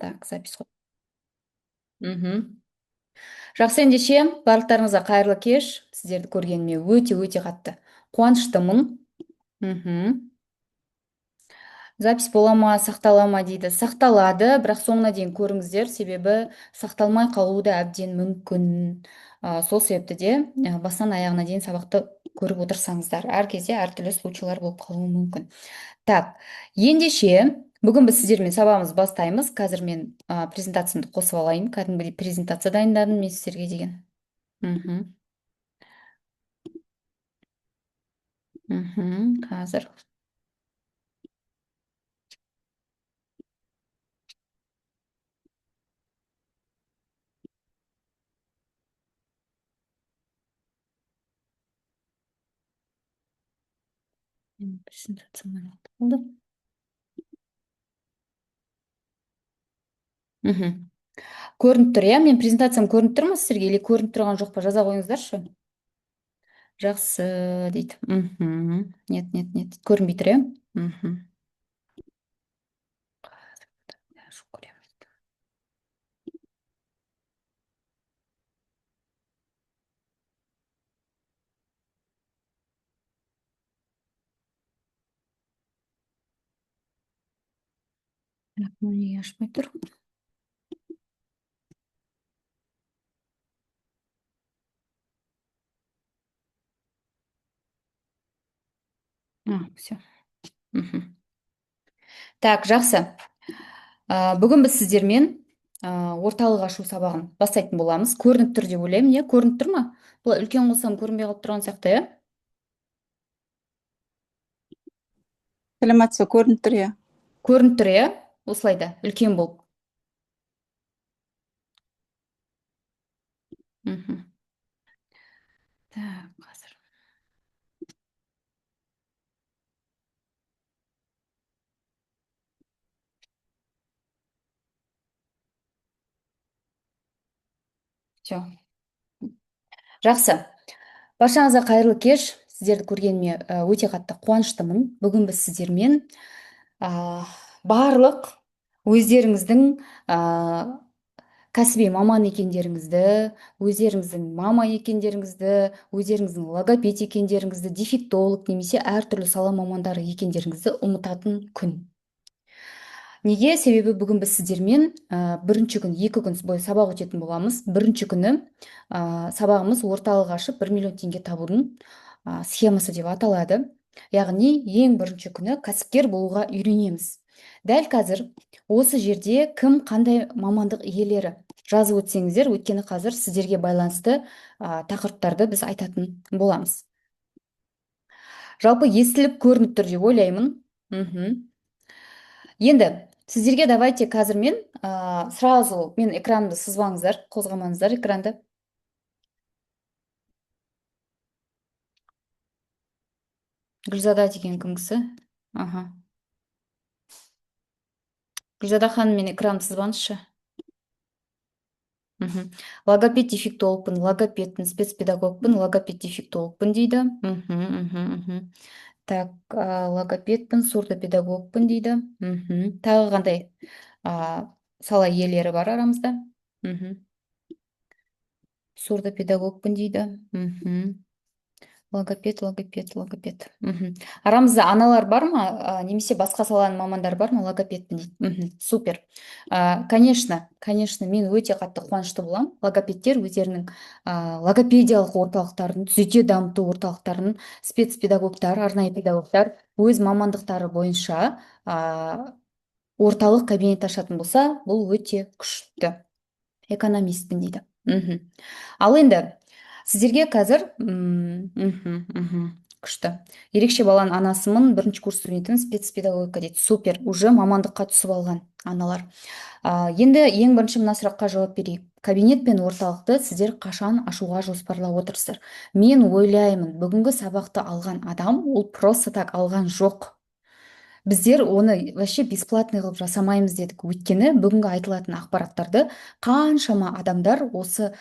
Так, запись қой. Жақсы, ендеше барлықтарыңызға қайырлы кеш. Сіздерді көргеніме өте қатты қуаныштымын. Запись бола ма, сақтала ма дейді. Сақталады, бірақ соңына дейін көріңіздер, себебі сақталмай қалуы да әбден мүмкін. Сол себепті де басынан аяғына дейін сабақты көріп отырсаңыздар. Әр кезде әртүрлі случайлар болып қалуы мүмкін. Так, ендеше бүгін біз сіздермен сабағымызды бастаймыз. Қазір мен презентациямды қосып алайын. Кәдімгідей презентация дайындадым мен сіздерге деген. Қазір. Презентациямды болды. Көрініп тұр, иә? Мен презентациям көрініп тұр ма сіздерге, или көрініп тұрған жоқ па? Жаза қойыңыздаршы. Жақсы дейді. Нет, көрінбей тұр, иә? Неге ашпай тұр? Все. Так, жақсы. Бүгін біз сіздермен орталық ашу сабағын бастайтын боламыз. Көрініп тұр деп ойлаймын, иә? Көрініп тұр ма? Бұл үлкен қылсам көрінбей қалып тұрған сияқты, иә? Сәлеметсіз, көрініп тұр, иә? Көрініп тұр, иә? Осылайда, үлкен болып. Так, қазір. Все. Жақсы. Баршаңызға қайырлы кеш. Сіздерді көргеніме өте қатты қуаныштымын. Бүгін біз сіздермен барлық өздеріңіздің кәсіби маман екендеріңізді, өздеріңіздің мама екендеріңізді, өздеріңіздің логопед екендеріңізді, дефектолог немесе әртүрлі сала мамандары екендеріңізді ұмытатын күн. Неге? Себебі бүгін біз сіздермен бірінші күн, 2 күн бойы сабақ өтетін боламыз. Бірінші күні сабағымыз орталық ашып 1 миллион теңге табудың схемасы деп аталады. Яғни ең бірінші күні кәсіпкер болуға үйренеміз. Дәл қазір осы жерде кім қандай мамандық иелері жазып өтсеңіздер, өйткені қазір сіздерге байланысты тақырыптарды біз айтатын боламыз. Жалпы естіліп көрініп тұр деп ойлаймын. Енді сіздерге давайте қазір мен сразу мен экранымды сызбаңыздар, қозғамаңыздар экранды. Гүлзада деген кім кісі? Гүлзада ханым, мен экранымды сызбаңызшы. Логопед дефектологпын, логопедпін, спецпедагогпын, логопед дефектологпын дейді. Так, логопедпін, сурдопедагогпын дейді. Тағы қандай сала иелері бар арамызда? Сурдопедагогпын дейді. Логопед. Арамызда аналар бар ма? Немесе басқа саланың мамандары бар ма? Логопедпін дейді. Супер. Конечно, мен өте қатты қуанышты болам. Логопедтер өздерінің логопедиялық орталықтарын, түзете дамыту орталықтарын, спецпедагогтар, арнайы педагогтар өз мамандықтары бойынша орталық кабинет ашатын болса, бұл өте күшті. Экономистпін дейді. Ал енді сіздерге қазір күшті. Ерекше баланың анасымын, 1-ші курс студентімін, спецпедагогика дейді. Супер, уже мамандыққа түсіп алған аналар. Енді ең бірінші мына сұраққа жауап берейік. Кабинет пен орталықты сіздер қашан ашуға жоспарлап отырсыздар? Мен ойлаймын, бүгінгі сабақты алған адам, ол просто так алған жоқ. Біздер оны вообще бесплатный қылып жасамаймыз дедік. Өйткені бүгінгі айтылатын ақпараттарды қаншама адамдар осы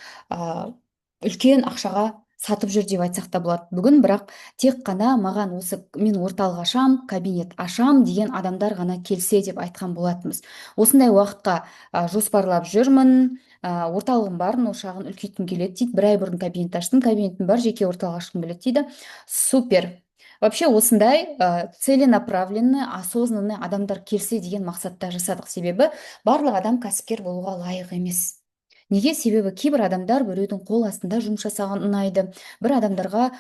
үлкен ақшаға сатып жүр деп айтсақ та болады бүгін. Бірақ тек қана маған осы мен орталық ашам, кабинет ашам деген адамдар ғана келсе деп айтқан болатынбыз. Осындай уақытқа жоспарлап жүрмін. Орталығым бар, ошағын үлкейткім келеді дейді. Бір ай бұрын кабинет аштым, кабинетім бар, жеке орталық ашқым келеді дейді. Супер. Вообще осындай целенаправленный, осознанный адамдар келсе деген мақсатта жасадық. Себебі барлық адам кәсіпкер болуға лайық емес. Неге? Себебі кейбір адамдар біреудің қол астында жұмыс жасаған ұнайды, бір адамдарға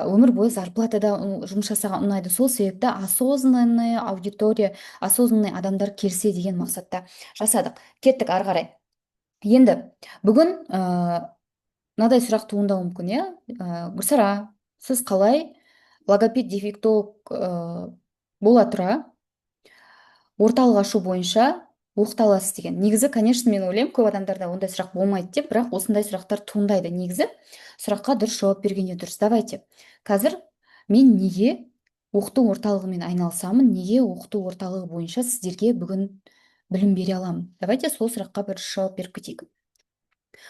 өмір бойы зарплатада жұмыс жасаған ұнайды. Сол себепті осознанный аудитория, осознанный адамдар келсе деген мақсатта жасадық. Кеттік ары қарай. Енді бүгін мынадай сұрақ туындауы мүмкін, иә? Гүлсара, сіз қалай логопед дефектолог бола тұра орталық ашу бойынша оқыта аласыз деген? Негізі, конечно, мен ойлаймын, көп адамдарда ондай сұрақ болмайды деп, бірақ осындай сұрақтар туындайды. Негізі сұраққа дұрыс жауап бергенде дұрыс. Давайте. Қазір мен неге оқыту орталығымен айналысамын, неге оқыту орталығы бойынша сіздерге бүгін білім бере аламын? Давайте сол сұраққа бір жауап беріп кетейік.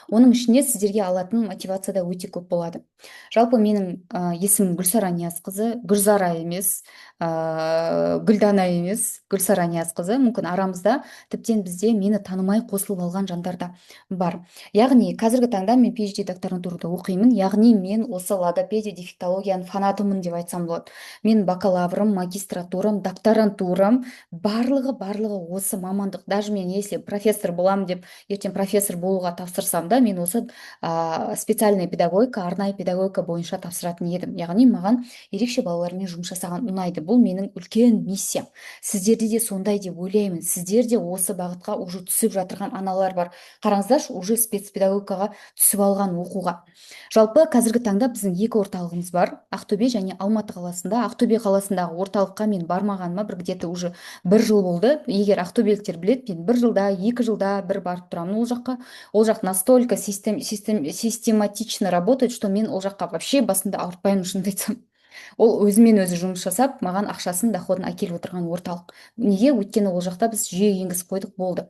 Оның ішінде сіздерге алатын мотивация да өте көп болады. Жалпы менің есімім Гүлсара Ниязқызы, Гүлзара емес, Гүлдана емес, Гүлсара Ниязқызы. Мүмкін арамызда тіптен бізде мені танымай қосылып алған жандар да бар. Яғни қазіргі таңда мен PhD докторантурада оқимын, яғни мен осы логопедия дефектологияның фанатымын деп айтсам болады. Мен бакалаврым, магистратурам, докторантурам барлығы осы мамандық. Даже мен если профессор боламын деп ертең профессор болуға тапсырсам да, мен осы специальный педагогика, арнайы педагогика бойынша тапсыратын едім. Яғни маған ерекше балалармен жұмыс жасаған ұнайды. Бұл менің үлкен миссиям. Сіздерде де сондай деп ойлаймын. Сіздер де осы бағытқа уже түсіп жатырған аналар бар. Қараңыздаршы, уже спецпедагогикаға түсіп алған оқуға. Жалпы қазіргі таңда біздің екі орталығымыз бар, Ақтөбе және Алматы қаласында. Ақтөбе қаласындағы орталыққа мен бармағаныма бір где-то уже 1 жыл болды. Егер ақтөбеліктер біледі, мен 1 жылда, 2 жылда бір барып тұрамын ол жаққа. Ол жақ настолько систематично работает, что мен ол жаққа вообще басында ауыртпаймын, шынымды айтсам. Ол өзімен өзі жұмыс жасап, маған ақшасын, доходын әкеліп отырған орталық. Неге? Өйткені ол жақта біз жүйе енгізіп қойдық, болды.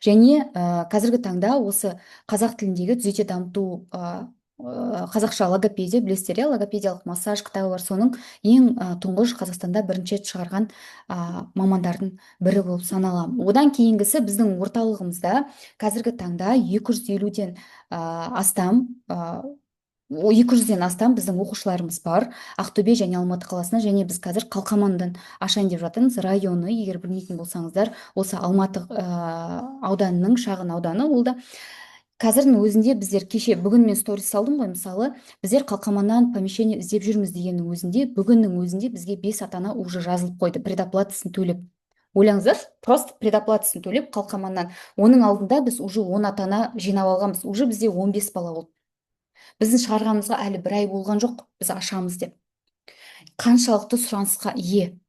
Және қазіргі таңда осы қазақ тіліндегі түзете дамыту қазақша логопедия, білесіздер, логопедиялық массаж кітабы бар. Соның ең тұңғыш Қазақстанда бірінші рет шығарған мамандардың бірі болып саналамын. Одан кейінгісі біздің орталығымызда қазіргі таңда 250-ден астам 200-ден астам біздің оқушыларымыз бар Ақтөбе және Алматы қаласына, және біз қазір Қалқамандан ашайын деп жатырмыз. Районы, егер білмейтін болсаңыздар, осы Алматы ауданының шағын ауданы. Ол да қазірдің өзінде біздер кеше, бүгін мен сторис салдым ғой, мысалы, біздер Қалқаманнан помещение іздеп жүрміз дегеннің өзінде, бүгіннің өзінде бізге 5 ата-ана уже жазылып қойды, предоплатасын төлеп. Ойлаңыздар, просто предоплатасын төлеп Қалқаманнан. Оның алдында біз уже 10 ата-ана жинап алғанбыз, уже бізде 15 бала болды. Біздің шығарғанымызға әлі 1 ай болған жоқ, біз ашамыз деп. Қаншалықты сұранысқа ие.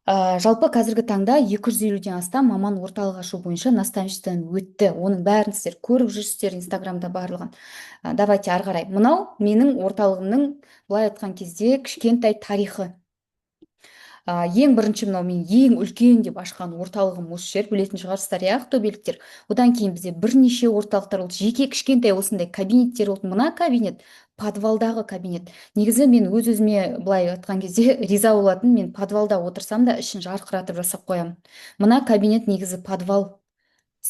Жалпы қазіргі таңда 250-ден астам маман орталық ашу бойынша наставничестводан өтті. Оның бәрін сіздер көріп жүрсіздер, Инстаграмда барлығын. Давайте ары қарай. Мынау менің орталығымның, былай айтқан кезде, кішкентай тарихы. Ең бірінші мынау мен ең үлкен деп ашқан орталығым осы жер, білетін шығарсыздар, ақтөбеліктер. Одан кейін бізде бірнеше орталықтар болды, жеке кішкентай осындай кабинеттер болды. Мына кабинет подвалдағы кабинет. Негізі мен өз-өзіме былай айтқан кезде риза болатын, мен подвалда отырсам да ішін жарқыратып жасап қоямын. Мына кабинет негізі подвал.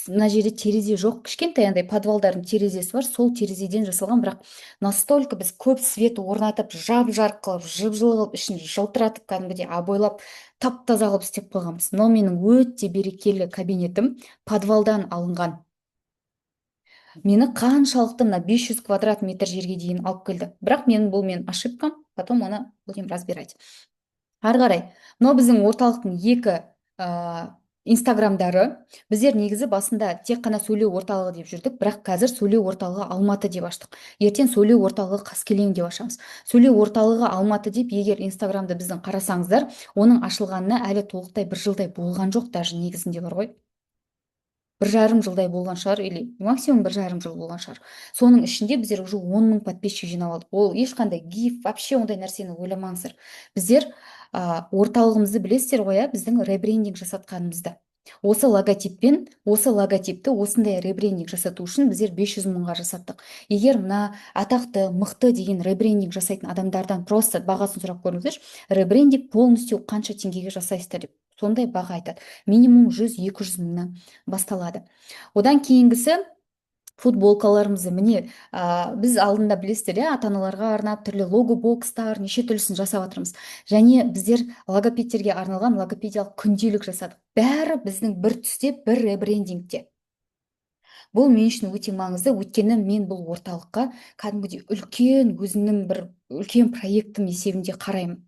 Мына жерде терезе жоқ, кішкентай андай подвалдардың терезесі бар, сол терезеден жасалған, бірақ настолько біз көп свет орнатып, жап-жарық қылып, жып-жылы қылып, ішін жылтыратып, кәдімгідей абойлап, тап-таза қылып істеп қойғанбыз. Мынау менің өте берекелі кабинетім, подвалдан алынған. Мені қаншалықты мына 500 квадрат метр жерге дейін алып келді. Бірақ бұл мен ошибкам, потом оны будем разбирать. Ары қарай, мынау біздің орталықтың екі инстаграмдары. Біздер негізі басында тек қана сөйлеу орталығы деп жүрдік, бірақ қазір сөйлеу орталығы Алматы деп аштық. Ертең сөйлеу орталығы Қаскелең деп ашамыз. Сөйлеу орталығы Алматы деп, егер инстаграмды біздің қарасаңыздар, оның ашылғанына әлі толықтай 1 жылдай болған жоқ, даже негізінде бар ғой. 1,5 жылдай болған шығар, или максимум 1,5 жыл болған шығар. Соның ішінде біздер уже 10 000 подписчик жинап алдық. Ол ешқандай гиф, вообще ондай нәрсені ойламаңыздар. Біздер орталығымызды білесіздер ғой, біздің ребрендинг жасатқанымызды. осы логотипті осындай ребрендинг жасату үшін біздер 500 мыңға жасаттық. Егер мына атақты мықты деген ребрендинг жасайтын адамдардан просто бағасын сұрап көріңіздерші, ребрендинг полностью қанша теңгеге жасайсыздар деп, сондай баға айтады. Минимум 100-200 мыңнан басталады. Одан кейінгісі футболкаларымызды міне, біз алдында білесіздер, ата-аналарға арнап түрлі лого бокстар, неше түрлісін жасап жатырмыз. Және біздер логопедтерге арналған логопедиялық күнделік жасадық. Бәрі біздің бір түсте, бір ребрендингте. Бұл мен үшін өте маңызды, өйткені мен бұл орталыққа кәдімгідей үлкен өзімнің бір үлкен проектім есебінде қараймын.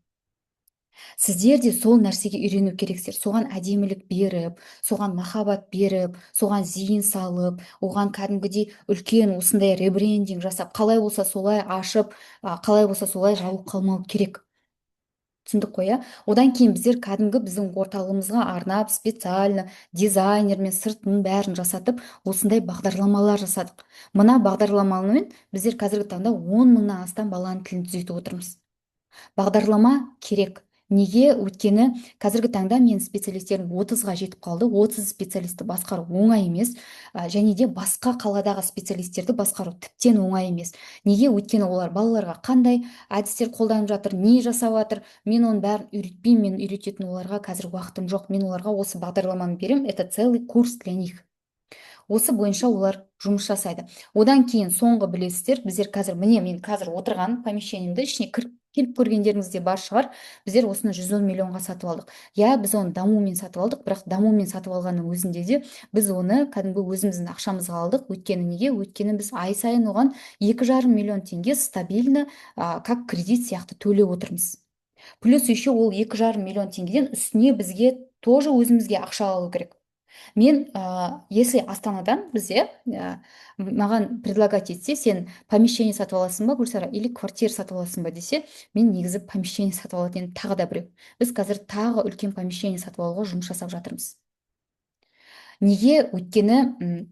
Сіздер де сол нәрсеге үйрену керексіздер. Соған әдемілік беріп, соған махаббат беріп, соған зейін салып, оған кәдімгідей үлкен осындай ребрендинг жасап, қалай болса солай ашып, қалай болса солай жабылып қалмау керек. Түсіндік қой, Одан кейін біздер кәдімгі біздің орталығымызға арнап специально дизайнермен сыртын бәрін жасатып, осындай бағдарламалар жасадық. Мына бағдарламамен біздер қазіргі таңда 10 мыңнан астам баланың тілін түзетіп отырмыз. Бағдарлама керек. Неге? Өйткені қазіргі таңда мен специалистерім 30-ға жетіп қалды. 30 специалисті басқару оңай емес, және де басқа қаладағы специалистерді басқару тіптен оңай емес. Неге? Өйткені олар балаларға қандай әдістер қолданып жатыр, не жасап жатыр, мен оның бәрін үйретпеймін, мен үйрететін оларға қазір уақытым жоқ. Мен оларға осы бағдарламаны беремін, это целый курс для них. Осы бойынша олар жұмыс жасайды. Одан кейін соңғы білесіздер, біздер қазір, міне мен қазір отырған помещениемді ішіне келіп көргендеріңіз де бар шығар. Біздер осыны 110 миллионға сатып алдық. Біз оны дамумен сатып алдық, бірақ дамумен сатып алғанның өзінде де біз оны кәдімгі өзіміздің ақшамызға алдық. Өйткені неге? Өйткені біз ай сайын оған 2,5 миллион теңге стабильно как кредит сияқты төлеп отырмыз. Плюс еще ол 2,5 миллион теңгеден үстіне бізге тоже өзімізге ақша алу керек. Мен, если Астанадан бізде маған предлагать етсе, сен помещение сатып аласың ба, Гүлсара, или квартира сатып аласың ба десе, мен негізі помещение сатып алатын едім, тағы да біреу. Біз қазір тағы үлкен помещение сатып алуға жұмыс жасап жатырмыз. Неге? Өйткені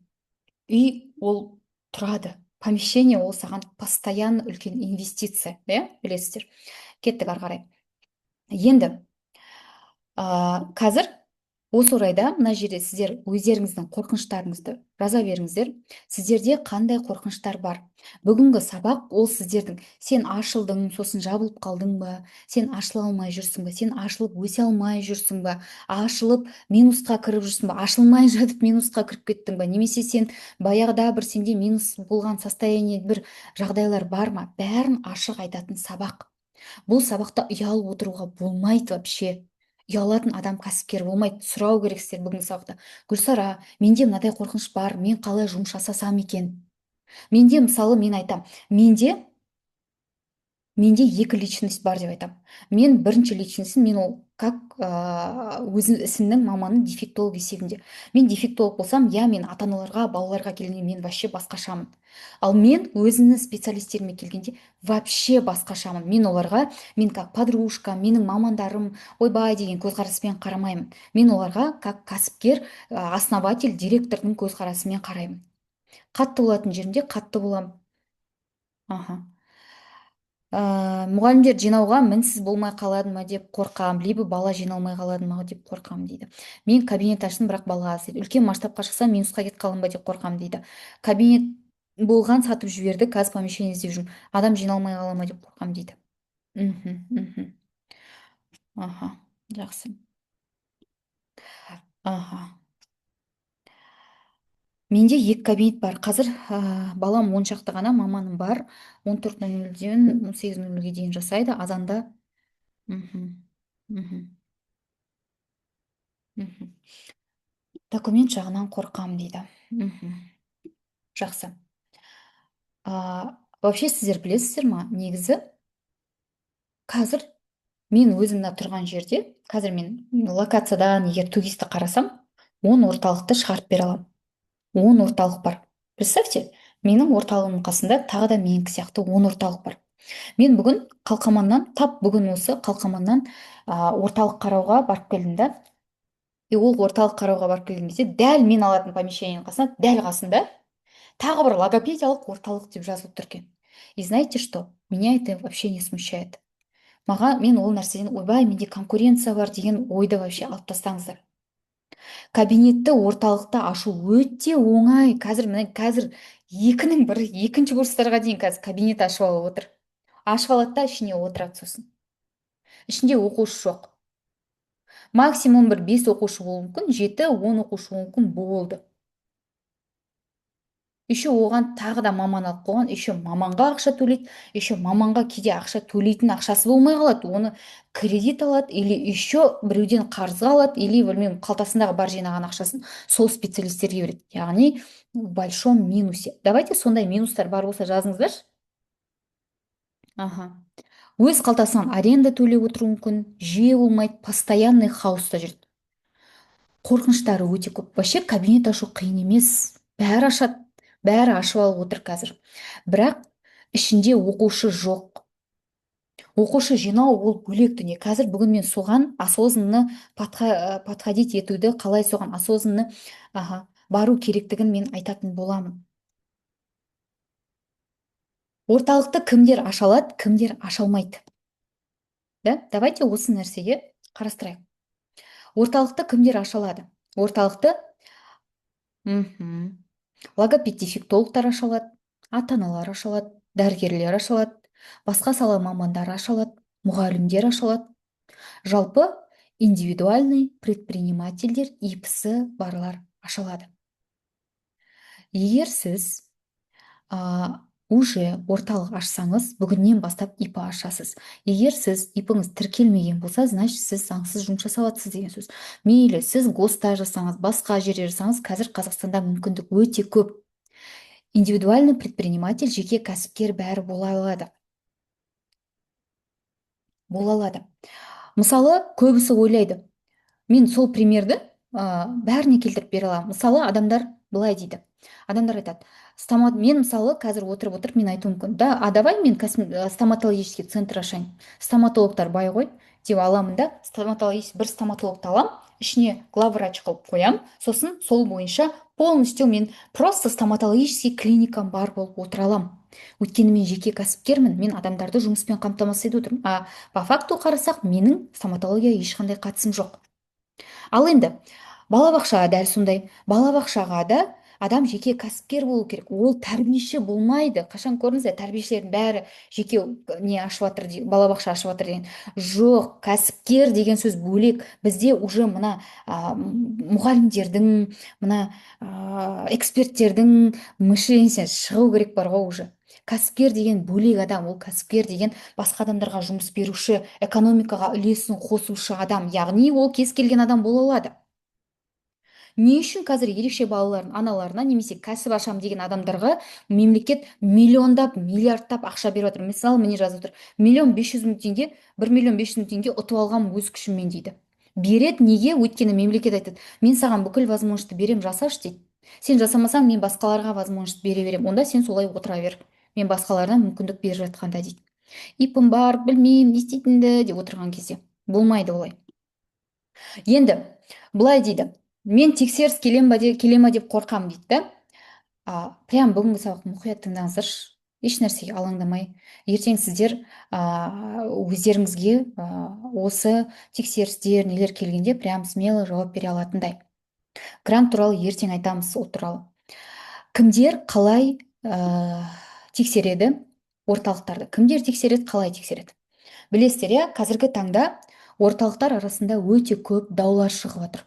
үй ол тұрады. Помещение ол саған постоянно үлкен инвестиция, білесіздер. Кеттік ары қарай. Енді қазір осы орайда мына жерде сіздер өздеріңіздің қорқыныштарыңызды жаза беріңіздер. Сіздерде қандай қорқыныштар бар? Бүгінгі сабақ ол сіздердің, сен ашылдың, сосын жабылып қалдың ба? Сен ашыла алмай жүрсің ба? Сен ашылып өсе алмай жүрсің ба? Ашылып минусқа кіріп жүрсің ба? Ашылмай жатып минусқа кіріп кеттің ба? Немесе сен баяғыда бір сенде минус болған состояние бір жағдайлар бар ма? Бәрін ашық айтатын сабақ. Бұл сабақта ұялып отыруға болмайды вообще. Ұялатын адам кәсіпкер болмайды. Сұрау керексіздер бүгінгі сабақта. Гүлсара, менде мынадай қорқыныш бар, мен қалай жұмыс жасасам екен? Менде мысалы мен айтам, менде екі личность бар деп айтам. Мен бірінші личностім, мен ол как өзім ісімнің маманы дефектолог есебінде. Мен дефектолог болсам, мен ата-аналарға, балаларға келгенде мен вообще басқашамын. Ал мен өзімнің специалистеріме келгенде вообще басқашамын. Мен оларға, мен как подружка, менің мамандарым, ойбай деген көзқараспен қарамаймын. Мен оларға как кәсіпкер, основатель, директордың көзқарасымен қараймын. Қатты болатын жерімде қатты боламын. Мұғалімдер жинауға мінсіз болмай қалады ма деп қорқам, либо бала жиналмай қалады ма деп қорқам дейді. Мен кабинет аштым, бірақ бала аз дейді. Үлкен масштабқа шықсам минусқа кетіп қалам ба деп қорқам дейді. Кабинет болған, сатып жіберді, қазір помещение іздеп жүрмін. Адам жиналмай қала ма деп қорқам дейді. Жақсы. Менде 2 кабинет бар. Қазір балам 10 шақты ғана, маманым бар. 14:00-ден 18:00-ге дейін жасайды, азанда. Документ жағынан қорқам дейді. Жақсы. Вообще сіздер білесіздер ма, негізі қазір мен өзімді тұрған жерде, қазір мен локациядан егер туристі қарасам, 10 орталықты шығарып бере аламын. 10 орталық бар. Представьте, менің орталығымның қасында тағы да менікі сияқты 10 орталық бар. Мен бүгін Қалқаманнан, бүгін осы Қалқаманнан орталық қарауға барып келдім да. Ол орталық қарауға барып келген кезде дәл мен алатын помещениенің қасында, дәл қасында тағы бір логопедиялық орталық деп жазылып тұр екен. И знаете что? Меня это вообще не смущает. Мен ол нәрседен ойбай, менде конкуренция бар деген ойды вообще алып тастаңыздар. Кабинетті орталықта ашу өте оңай. Қазір екінің бірі екінші курстарға дейін қазір кабинет ашып алып отыр. Ашып алады да ішіне отырады сосын. Ішінде оқушы жоқ. Максимум бір 5 оқушы болуы мүмкін, 7-10 оқушы болуы мүмкін, болды. Еще оған тағы да маман алып қойған, еще маманға ақша төлейді, еще маманға кейде ақша төлейтін ақшасы болмай қалады, оны кредит алады или еще біреуден қарызға алады, или білмеймін қалтасындағы бар жинаған ақшасын сол специалистерге береді. Яғни в большом минусе. Давайте сондай минустар бар болса жазыңыздаршы. Аха. Өз қалтасынан аренда төлеп отыруы мүмкін, жүйе болмайды, постоянный хаоста жүреді. Қорқыныштары өте көп. Вообще кабинет ашу қиын емес. Бәрі ашады, бәрі ашып алып отыр қазір. Бірақ ішінде оқушы жоқ. Оқушы жинау ол бөлек дүние. Қазір бүгін мен соған осознанно подходить етуді, қалай соған осознанно бару керектігін мен айтатын боламын. Орталықты кімдер аша алады, кімдер аша алмайды. Да? Давайте осы нәрсеге қарастырайық. Орталықты кімдер аша алады? Орталықты логопед дефектологтар аша алады, ата-аналар аша алады, дәрігерлер аша алады, басқа сала мамандары аша алады, мұғалімдер аша алады. Жалпы индивидуальный предпринимательдер, ИПСі барлар аша алады. Егер сіз уже орталық ашсаңыз, бүгіннен бастап ИП ашасыз. Егер сіз ИПіңіз тіркелмеген болса, значит сіз заңсыз жұмыс жасап жатсыз деген сөз. Мейлі сіз ГОСТа жасаңыз, басқа жерде жасаңыз, қазір Қазақстанда мүмкіндік өте көп. Индивидуальный предприниматель, жеке кәсіпкер бәрі бола алады. Мысалы, көбісі ойлайды. Мен сол примерді бәріне келтіріп бере аламын. Мысалы, адамдар былай дейді. Адамдар айтады, мен мысалы қазір отырып мен айтуым мүмкін, да, давай мен стоматологический центр ашайын. Стоматологтар бай ғой деп аламын да, бір стоматологты алам, ішіне главврач қылып қоям, сосын сол бойынша полностью мен просто стоматологический клиникам бар болып отыра алам. Өйткені мен жеке кәсіпкермін, мен адамдарды жұмыспен қамтамасыз етіп отырмын. По факту қарасақ, менің стоматологияға ешқандай қатысым жоқ. Ал енді балабақшаға дәл сондай. Балабақшаға да адам жеке кәсіпкер болу керек. Ол тәрбиеші болмайды. Қашан көрдіңіздер, тәрбиешілердің бәрі жеке не ашып жатыр, балабақша ашып жатыр деген. Жоқ, кәсіпкер деген сөз бөлек. Бізде уже мына мұғалімдердің, мына эксперттердің мышлениясы шығу керек бар ғой уже. Кәсіпкер деген бөлек адам, ол кәсіпкер деген басқа адамдарға жұмыс беруші, экономикаға үлесін қосушы адам, яғни ол кез келген адам бола алады. Не үшін қазір ерекше балалардың аналарына немесе кәсіп ашам деген адамдарға мемлекет миллиондап, миллиардтап ақша беріп отыр. Мысалы, міне жазып отыр, 1,5 миллион теңге, 1,5 миллион теңге ұтып алғам өз күшіммен дейді. Береді, неге? Өйткені мемлекет айтады, мен саған бүкіл возможностьті берем, жасашы дейді. Сен жасамасаң, мен басқаларға возможность бере берем, онда сен солай отыра бер. Мен басқаларына мүмкіндік беріп жатқанда дейді. Ипім бар, білмеймін, не істейтінді деп отырған кезде. Болмайды олай. Енді, былай дейді, мен тексеріс келе ма деп қорқам дейді да. Прям бүгінгі сабақты мұқият тыңдаңыздаршы, еш нәрсеге алаңдамай. Ертең сіздер өздеріңізге осы тексерістер нелер келгенде прям смело жауап бере алатындай. Грант туралы ертең айтамыз, ол туралы. Кімдер қалай тексереді орталықтарды? Кімдер тексереді, қалай тексереді? Білесіздер, иә, қазіргі таңда орталықтар арасында өте көп даулар шығып жатыр.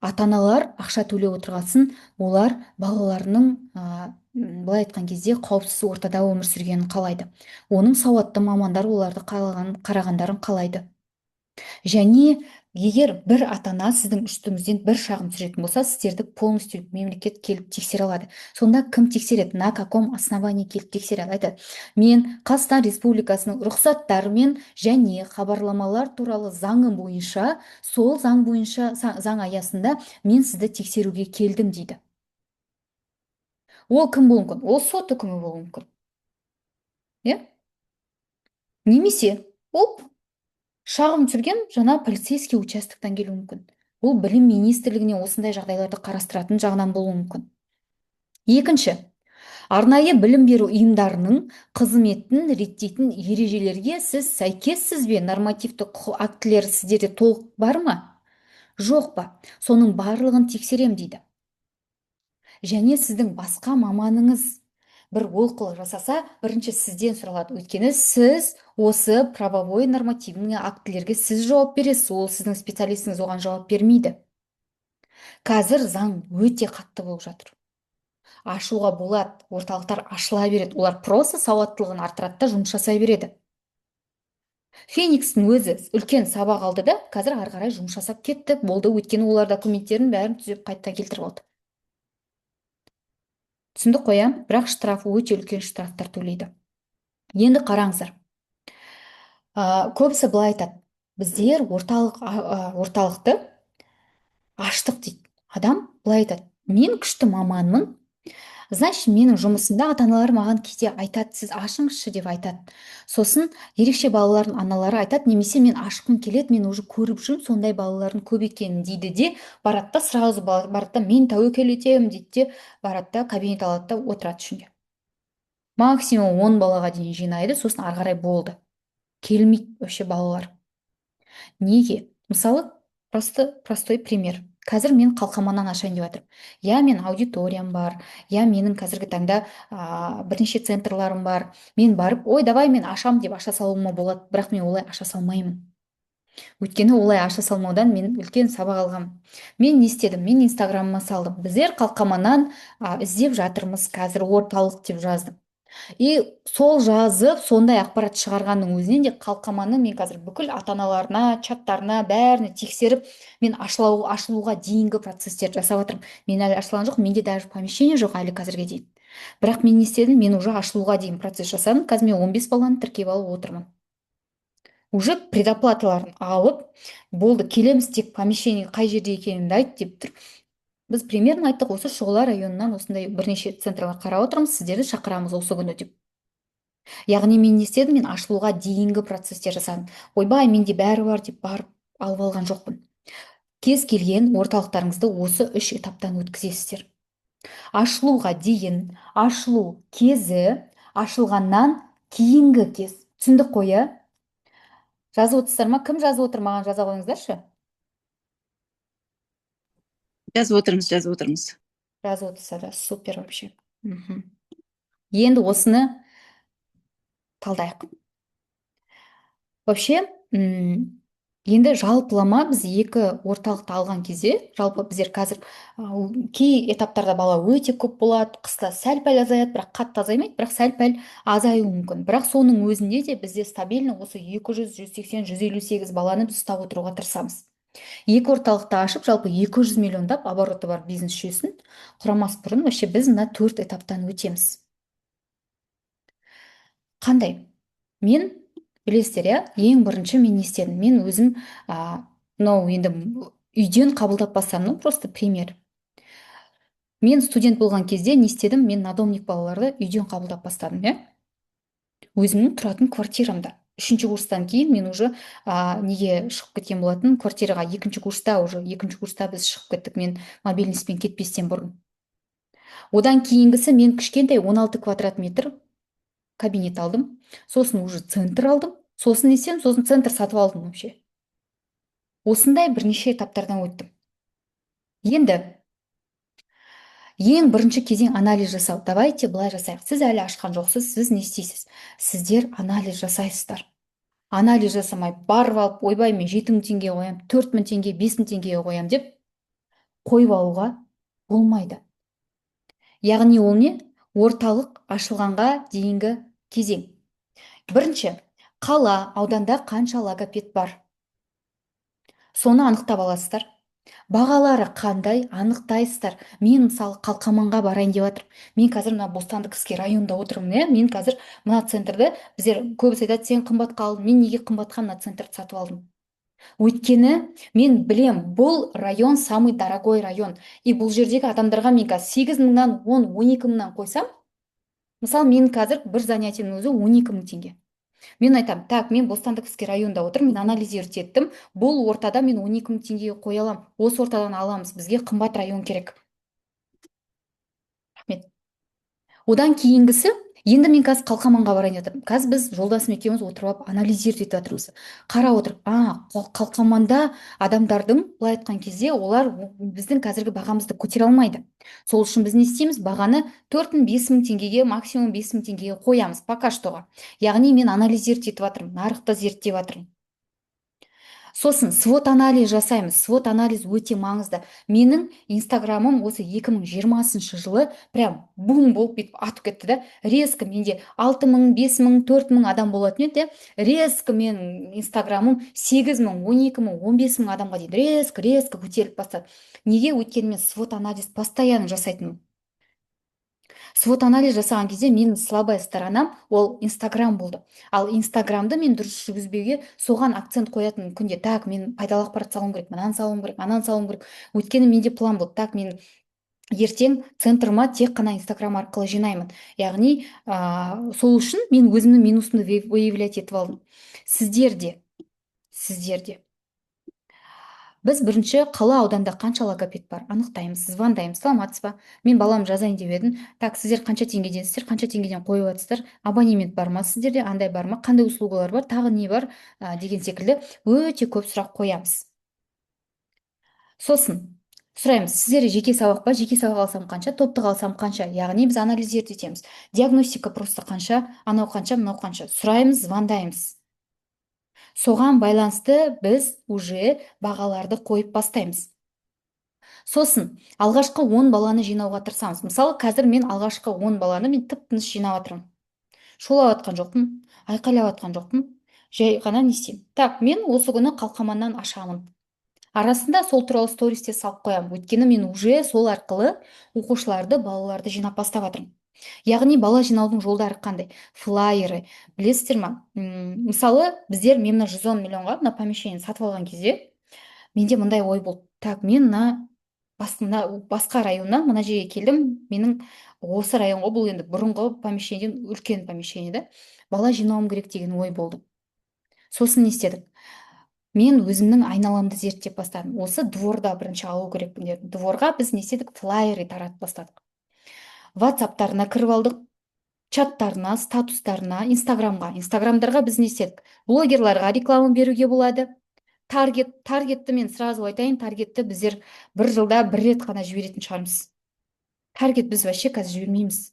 Ата-аналар ақша төлеп отырғасын, олар балаларының былай айтқан кезде қауіпсіз ортада өмір сүргенін қалайды. Оның сауатты мамандар оларды қарағандарын қалайды. Және егер бір ата-ана сіздің үстіңізден бір шағым түсіретін болса, сіздерді полностью мемлекет келіп тексере алады. Сонда кім тексереді? На каком основании келіп тексереді? Айтады, мен Қазақстан Республикасының рұқсаттарымен және хабарламалар туралы заңы бойынша, сол заң бойынша, заң аясында мен сізді тексеруге келдім дейді. Ол кім болуы мүмкін? Ол сот үкімі болуы мүмкін. Немесе ол шағым түсірген жаңа полицейский участоктан келуі мүмкін. Бұл білім министрлігіне осындай жағдайларды қарастыратын жағынан болуы мүмкін. Екінші, арнайы білім беру ұйымдарының қызметін реттейтін ережелерге сіз сәйкессіз бе? Нормативті құқық актілері сіздерде толық бар ма? жоқ па? Соның барлығын тексерем дейді. Және сіздің басқа маманыңыз бір олқылық жасаса, бірінші сізден сұралады. Өйткені сіз осы правовой нормативный актілерге сіз жауап бересіз, ол сіздің специалистіңіз оған жауап бермейді. Қазір заң өте қатты болып жатыр. Ашуға болады, орталықтар ашыла береді, олар просто сауаттылығын арттырады да жұмыс жасай береді. Феникстің өзі үлкен сабақ алды да, қазір ары қарай жұмыс жасап кетті, болды, өйткені олар документтерін бәрін түзеп қайта келтіріп алды. Түсіндік қой, бірақ штраф өте үлкен штрафтар төлейді. Енді қараңыздар. Көбісі былай айтады, біздер орталықты аштық дейді. Адам былай айтады, мен күшті маманмын, значит, менің жұмысымда ата-аналар маған кейде айтады, сіз ашыңызшы деп айтады. Сосын ерекше балалардың аналары айтады, немесе мен ашқым келеді, мен уже көріп жүрмін сондай балалардың көп екенін дейді де, барады да сразу барады да мен тәуекел етемін дейді де, барады да кабинет алады да отырады ішінде. Максимум 10 балаға дейін жинайды, сосын ары қарай болды. Келмейді вообще балалар. Неге? Мысалы, простой пример. Қазір мен қалқаманнан ашайын деп жатырмын. Я мен аудиториям бар, я менің қазіргі таңда бірнеше центрларым бар. Мен барып, ой, давай мен ашам деп аша салуыма болады, бірақ мен олай аша салмаймын. Өйткені олай аша салмаудан мен үлкен сабақ алғам. Мен не істедім? Мен инстаграмыма салдым. Біздер қалқаманнан іздеп жатырмыз, қазір орталық деп жаздым. И сол жазып, сондай ақпарат шығарғанның өзінен де қалқаманы мен қазір бүкіл ата-аналарына, чаттарына, бәріне тексеріп, мен ашылуға дейінгі процесстер жасап жатырмын. Мен әлі ашылған жоқ, менде даже помещение жоқ әлі қазірге дейін. Бірақ мен не істедім? Мен уже ашылуға дейін процесс жасадым. Қазір мен 15 баланы тіркеп алып отырмын. Уже предоплаталарын алып, болды, келеміз, тек помещение қай жерде екенімді айт деп тұр. Біз примерно айттық, осы Шұғыла районынан осындай бірнеше центрлар қарап отырмыз, сіздерді шақырамыз осы күні деп. Яғни мен не істедім? Мен ашылуға дейінгі процесстер жасадым. Ойбай, менде бәрі бар деп барып алып алған жоқпын. Кез келген орталықтарыңызды осы 3 этаптан өткізесіздер. Ашылуға дейін, ашылу кезі, ашылғаннан кейінгі кез. Түсіндік қой, иә? Жазып отырсыздар ма? Кім жазып отыр? Маған жаза қойыңыздаршы. Жазып отырмыз. Жазып отырса да супер вообще. Енді осыны талдайық. Вообще, енді жалпылама біз екі орталықты алған кезде, жалпы біздер қазір кей этаптарда бала өте көп болады, қыста сәл-пәл азаяды, бірақ қатты азаймайды, бірақ сәл-пәл азаюы мүмкін. Бірақ соның өзінде де бізде стабильно осы 200, 180, 158 баланы біз ұстап отыруға тырысамыз. Екі орталықты ашып, жалпы 200 миллиондап обороты бар бизнес жүйесін құрамас бұрын вообще біз мына 4 этаптан өтеміз. Қандай? Мен білесіздер, иә, ең бірінші мен не істедім? Мен өзім мынау енді үйден қабылдап бастадым, просто пример. Мен студент болған кезде не істедім? Мен надомник балаларды үйден қабылдап бастадым, иә. Өзімнің тұратын квартирамда. 3-ші курстан кейін мен уже неге шығып кеткен болатын? Квартираға 2-ші курста біз шығып кеттік, мен мобильностьпен кетпестен бұрын. Одан кейінгісі мен кішкентай 16 квадрат метр кабинет алдым, сосын уже центр алдым, сосын несем, сосын центр сатып алдым вообще. Осындай бірнеше этаптардан өттім. Енді ең бірінші кезең анализ жасау. Давайте былай жасайық. Сіз әлі ашқан жоқсыз, сіз не істейсіз? Сіздер анализ жасайсыздар. Анализ жасамай барып алып, ойбай, мен 7.000 теңге қоям, 4.000 теңге, 5.000 теңгеге қоям деп қойып алуға болмайды. Яғни ол не? Орталық ашылғанға дейінгі кезең. Бірінші, қала, ауданда қанша логопед бар? Соны анықтап аласыздар. Бағалары қандай? Анықтайсыздар. Мен мысалы Қалқаманға барайын деп жатырмын. Мен қазір мына Бостандықский районда отырмын, иә? Мен қазір мына центрді, біздер көбісі айтады, сен қымбатқа алдың. Мен неге қымбатқа мына центрді сатып алдым? Өйткені мен білем, бұл район самый дорогой район. И бұл жердегі адамдарға мен қазір 8 мыңнан 10-12 мыңнан қойсам, мысалы мен қазір бір занятиенің өзі 12 мың теңге. Мен айтам, так, мен Бостандықский районда отырмын, мен анализировать еттім, бұл ортада мен 12 мың теңгеге қоя аламын. Осы ортадан аламыз, бізге қымбат район керек. Рахмет. Одан кейінгісі, Енді мен қазір қалқаманға барайын деп жатырмын. Қазір біз жолдасым екеуміз отырып алып анализировать етіп жатырмыз. Қарап отырып, қалқаманда адамдардың былай айтқан кезде олар біздің қазіргі бағамызды көтере алмайды. Сол үшін біз не істейміз? Бағаны 4 мың 5 мың теңгеге, максимум 5 мың теңгеге қоямыз пока штоға. Яғни мен анализировать етіп жатырмын, нарықты зерттеп жатырмын. Сосын свот анализ жасаймыз. Свот анализ өте маңызды. Менің инстаграмым осы 2020 жылы прям бум болып бүйтіп атып кетті да. Резко менде 6 мың, 5 мың, 4 мың адам болатын еді. Резко менің инстаграмым 8 мың, 12 мың, 15 мың адамға дейін резко көтеріліп бастады. Неге? Өйткені мен свот анализ постоянно жасайтынмын. Свот анализ жасаған кезде менің слабая сторонам ол инстаграм болды. Ал инстаграмды мен дұрыс жүргізбеуге соған акцент қоятын күнде, так, мен пайдалы ақпарат салуым керек, мынаны салуым керек, ананы салуым керек. Өйткені менде план болды, так, мен ертең центрыма тек қана инстаграм арқылы жинаймын. Яғни сол үшін мен өзімнің минусымды выявлять етіп алдым. Сіздер де біз бірінші қала ауданда қанша логопед бар анықтаймыз, звондаймыз, саламатсыз ба, мен балам жазайын деп едім, так, сіздер қанша теңгеденсіздер, қанша теңгеден қойып жатсыздар, абонемент бар ма сіздерде, андай бар ма, қандай услугалар бар, тағы не бар, деген секілді өте көп сұрақ қоямыз. Сосын сұраймыз, сіздерде жеке сабақ па, жеке сабақ алсам қанша, топтық алсам қанша, яғни біз анализдерді етеміз. Диагностика просто қанша, анау қанша, мынау қанша, сұраймыз, звондаймыз. Соған байланысты біз уже бағаларды қойып бастаймыз. Сосын алғашқы 10 баланы жинауға тырысамыз. Мысалы, қазір мен алғашқы 10 баланы мен тып-тыныш жинап жатырмын. Шулап жатқан жоқпын, айқайлап жатқан жоқпын. Жай ғана не істеймін? Так, мен осы күні қалқаманнан ашамын. Арасында сол туралы стористе салып қоямын. Өйткені мен уже сол арқылы оқушыларды, балаларды жинап бастап жатырмын. Яғни бала жинаудың жолдары қандай? Флайеры, білесіздер ма? Мысалы, біздер мен мына 110 миллионға мына помещение сатып алған кезде менде мындай ой болды. Так, мен басқа районнан мына жерге келдім. Менің осы районға, бұл енді бұрынғы помещениеден үлкен помещение да, бала жинауым керек деген ой болды. Сосын не істедік? Мен өзімнің айналамды зерттеп бастадым. Осы дворда бірінші алу керекпін дедім. Дворға біз не істедік? Флайер таратып бастадық. WhatsApp-тарына кіріп алдық, чаттарына, статустарына, инстаграмдарға біз не істедік? Блогерларға реклама беруге болады. Таргетті мен сразу айтайын, таргетті біздер бір жылда бір рет қана жіберетін шығармыз. Таргет біз вообще қазір жібермейміз.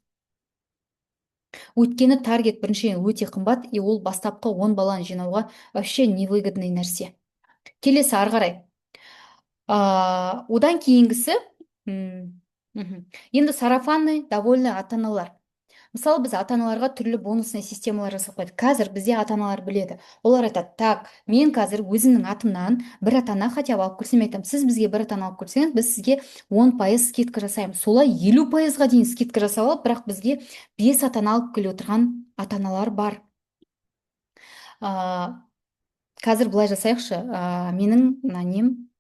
Өйткені таргет біріншіден өте қымбат, и ол бастапқы 10 баланы жинауға вообще невыгодный нәрсе. Келесі ары қарай. Одан кейінгісі, енді сарафанный довольный ата-аналар. Мысалы, біз ата-аналарға түрлі бонусный системалар жасап қойдық. Қазір бізде ата-аналар біледі. Олар айтады, так, мен қазір өзімнің атымнан бір ата-ана хотя бы алып көрсем, айтамын, сіз бізге бір ата-ана алып көрсеңіз, біз сізге 10% скидка жасаймыз. Солай 50%-ға дейін скидка жасап алып, бірақ бізге 5 ата-ана алып келе отырған ата-аналар бар. Қазір былай жасайықшы, менің нем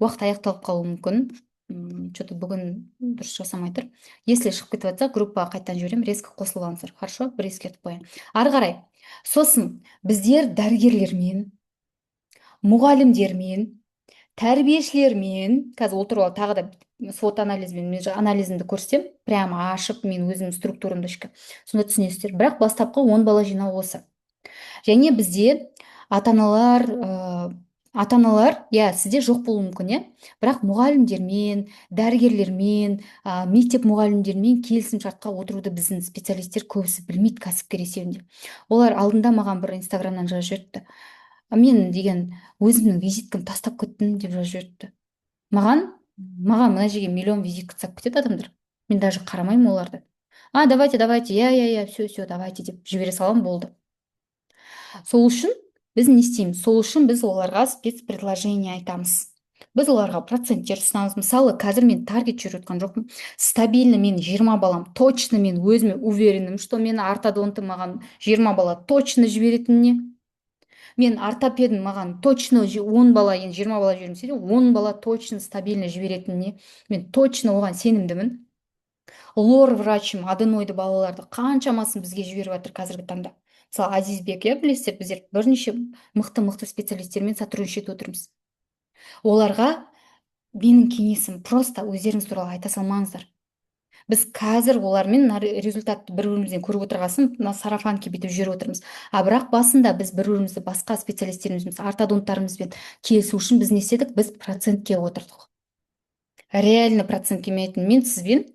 уақыт аяқталып қалуы мүмкін. Что-то бүгін дұрыс жасамай тұр. Если шығып кетіп жатса, группаға қайттан жіберем, резко қосылып алыңыздар. Хорошо, бір ескертіп қояйын. Ары қарай. Сосын біздер дәрігерлермен, мұғалімдермен, тәрбиешілермен, қазір ол туралы тағы да свот анализбен мен анализімді көрсетем, прямо ашып мен өзім структурамды ішкі. Сонда түсінесіздер. Бірақ бастапқы 10 бала жинау осы. Және бізде ата-аналар, сізде жоқ болуы мүмкін, бірақ мұғалімдермен, дәрігерлермен, мектеп мұғалімдермен келісім шартқа отыруды біздің специалисттер көбісі білмейді кәсіпкер есебінде. Олар алдында маған бір инстаграмнан жазып жіберіпті. Мен деген өзімнің визиткамды тастап кеттім деп жазып жіберіпті. Маған мына жерге миллион визитка тастап кетеді адамдар. Мен даже қарамаймын оларды. Давайте, все, давайте деп жібере салам, болды. Сол үшін біз не істейміз? Сол үшін біз оларға спецпредложение айтамыз. Біз оларға проценттер ұсынамыз. Мысалы, қазір мен таргет жүріп жатқан жоқпын. Стабильно мен 20 балам, точно мен өзіме уверенім, что мен ортодонты маған 20 бала точно жіберетініне. Мен ортопедім маған точно 10 бала, енді 20 бала жібермесе де, 10 бала точно стабильно жіберетініне. Мен точно оған сенімдімін. Лор врачым аденойды балаларды қаншамасын бізге жіберіп жатыр қазіргі таңда. Мысалы, Азизбек, білесіздер, біздер бірнеше мықты специалистермен сотрудничать отырмыз. Оларға менің кеңесім просто өздеріңіз туралы айта салмаңыздар. Біз қазір олармен мына результатты бір бірімізден көріп отырғасын мына сарафанки бүйтіп жүріп отырмыз. А бірақ басында біз бір бірімізді басқа специалистерімізбен ортодонттарымызбен келісу үшін біз не істедік? Біз процентке отырдық. Реально процентке мен айттым, мен сізбен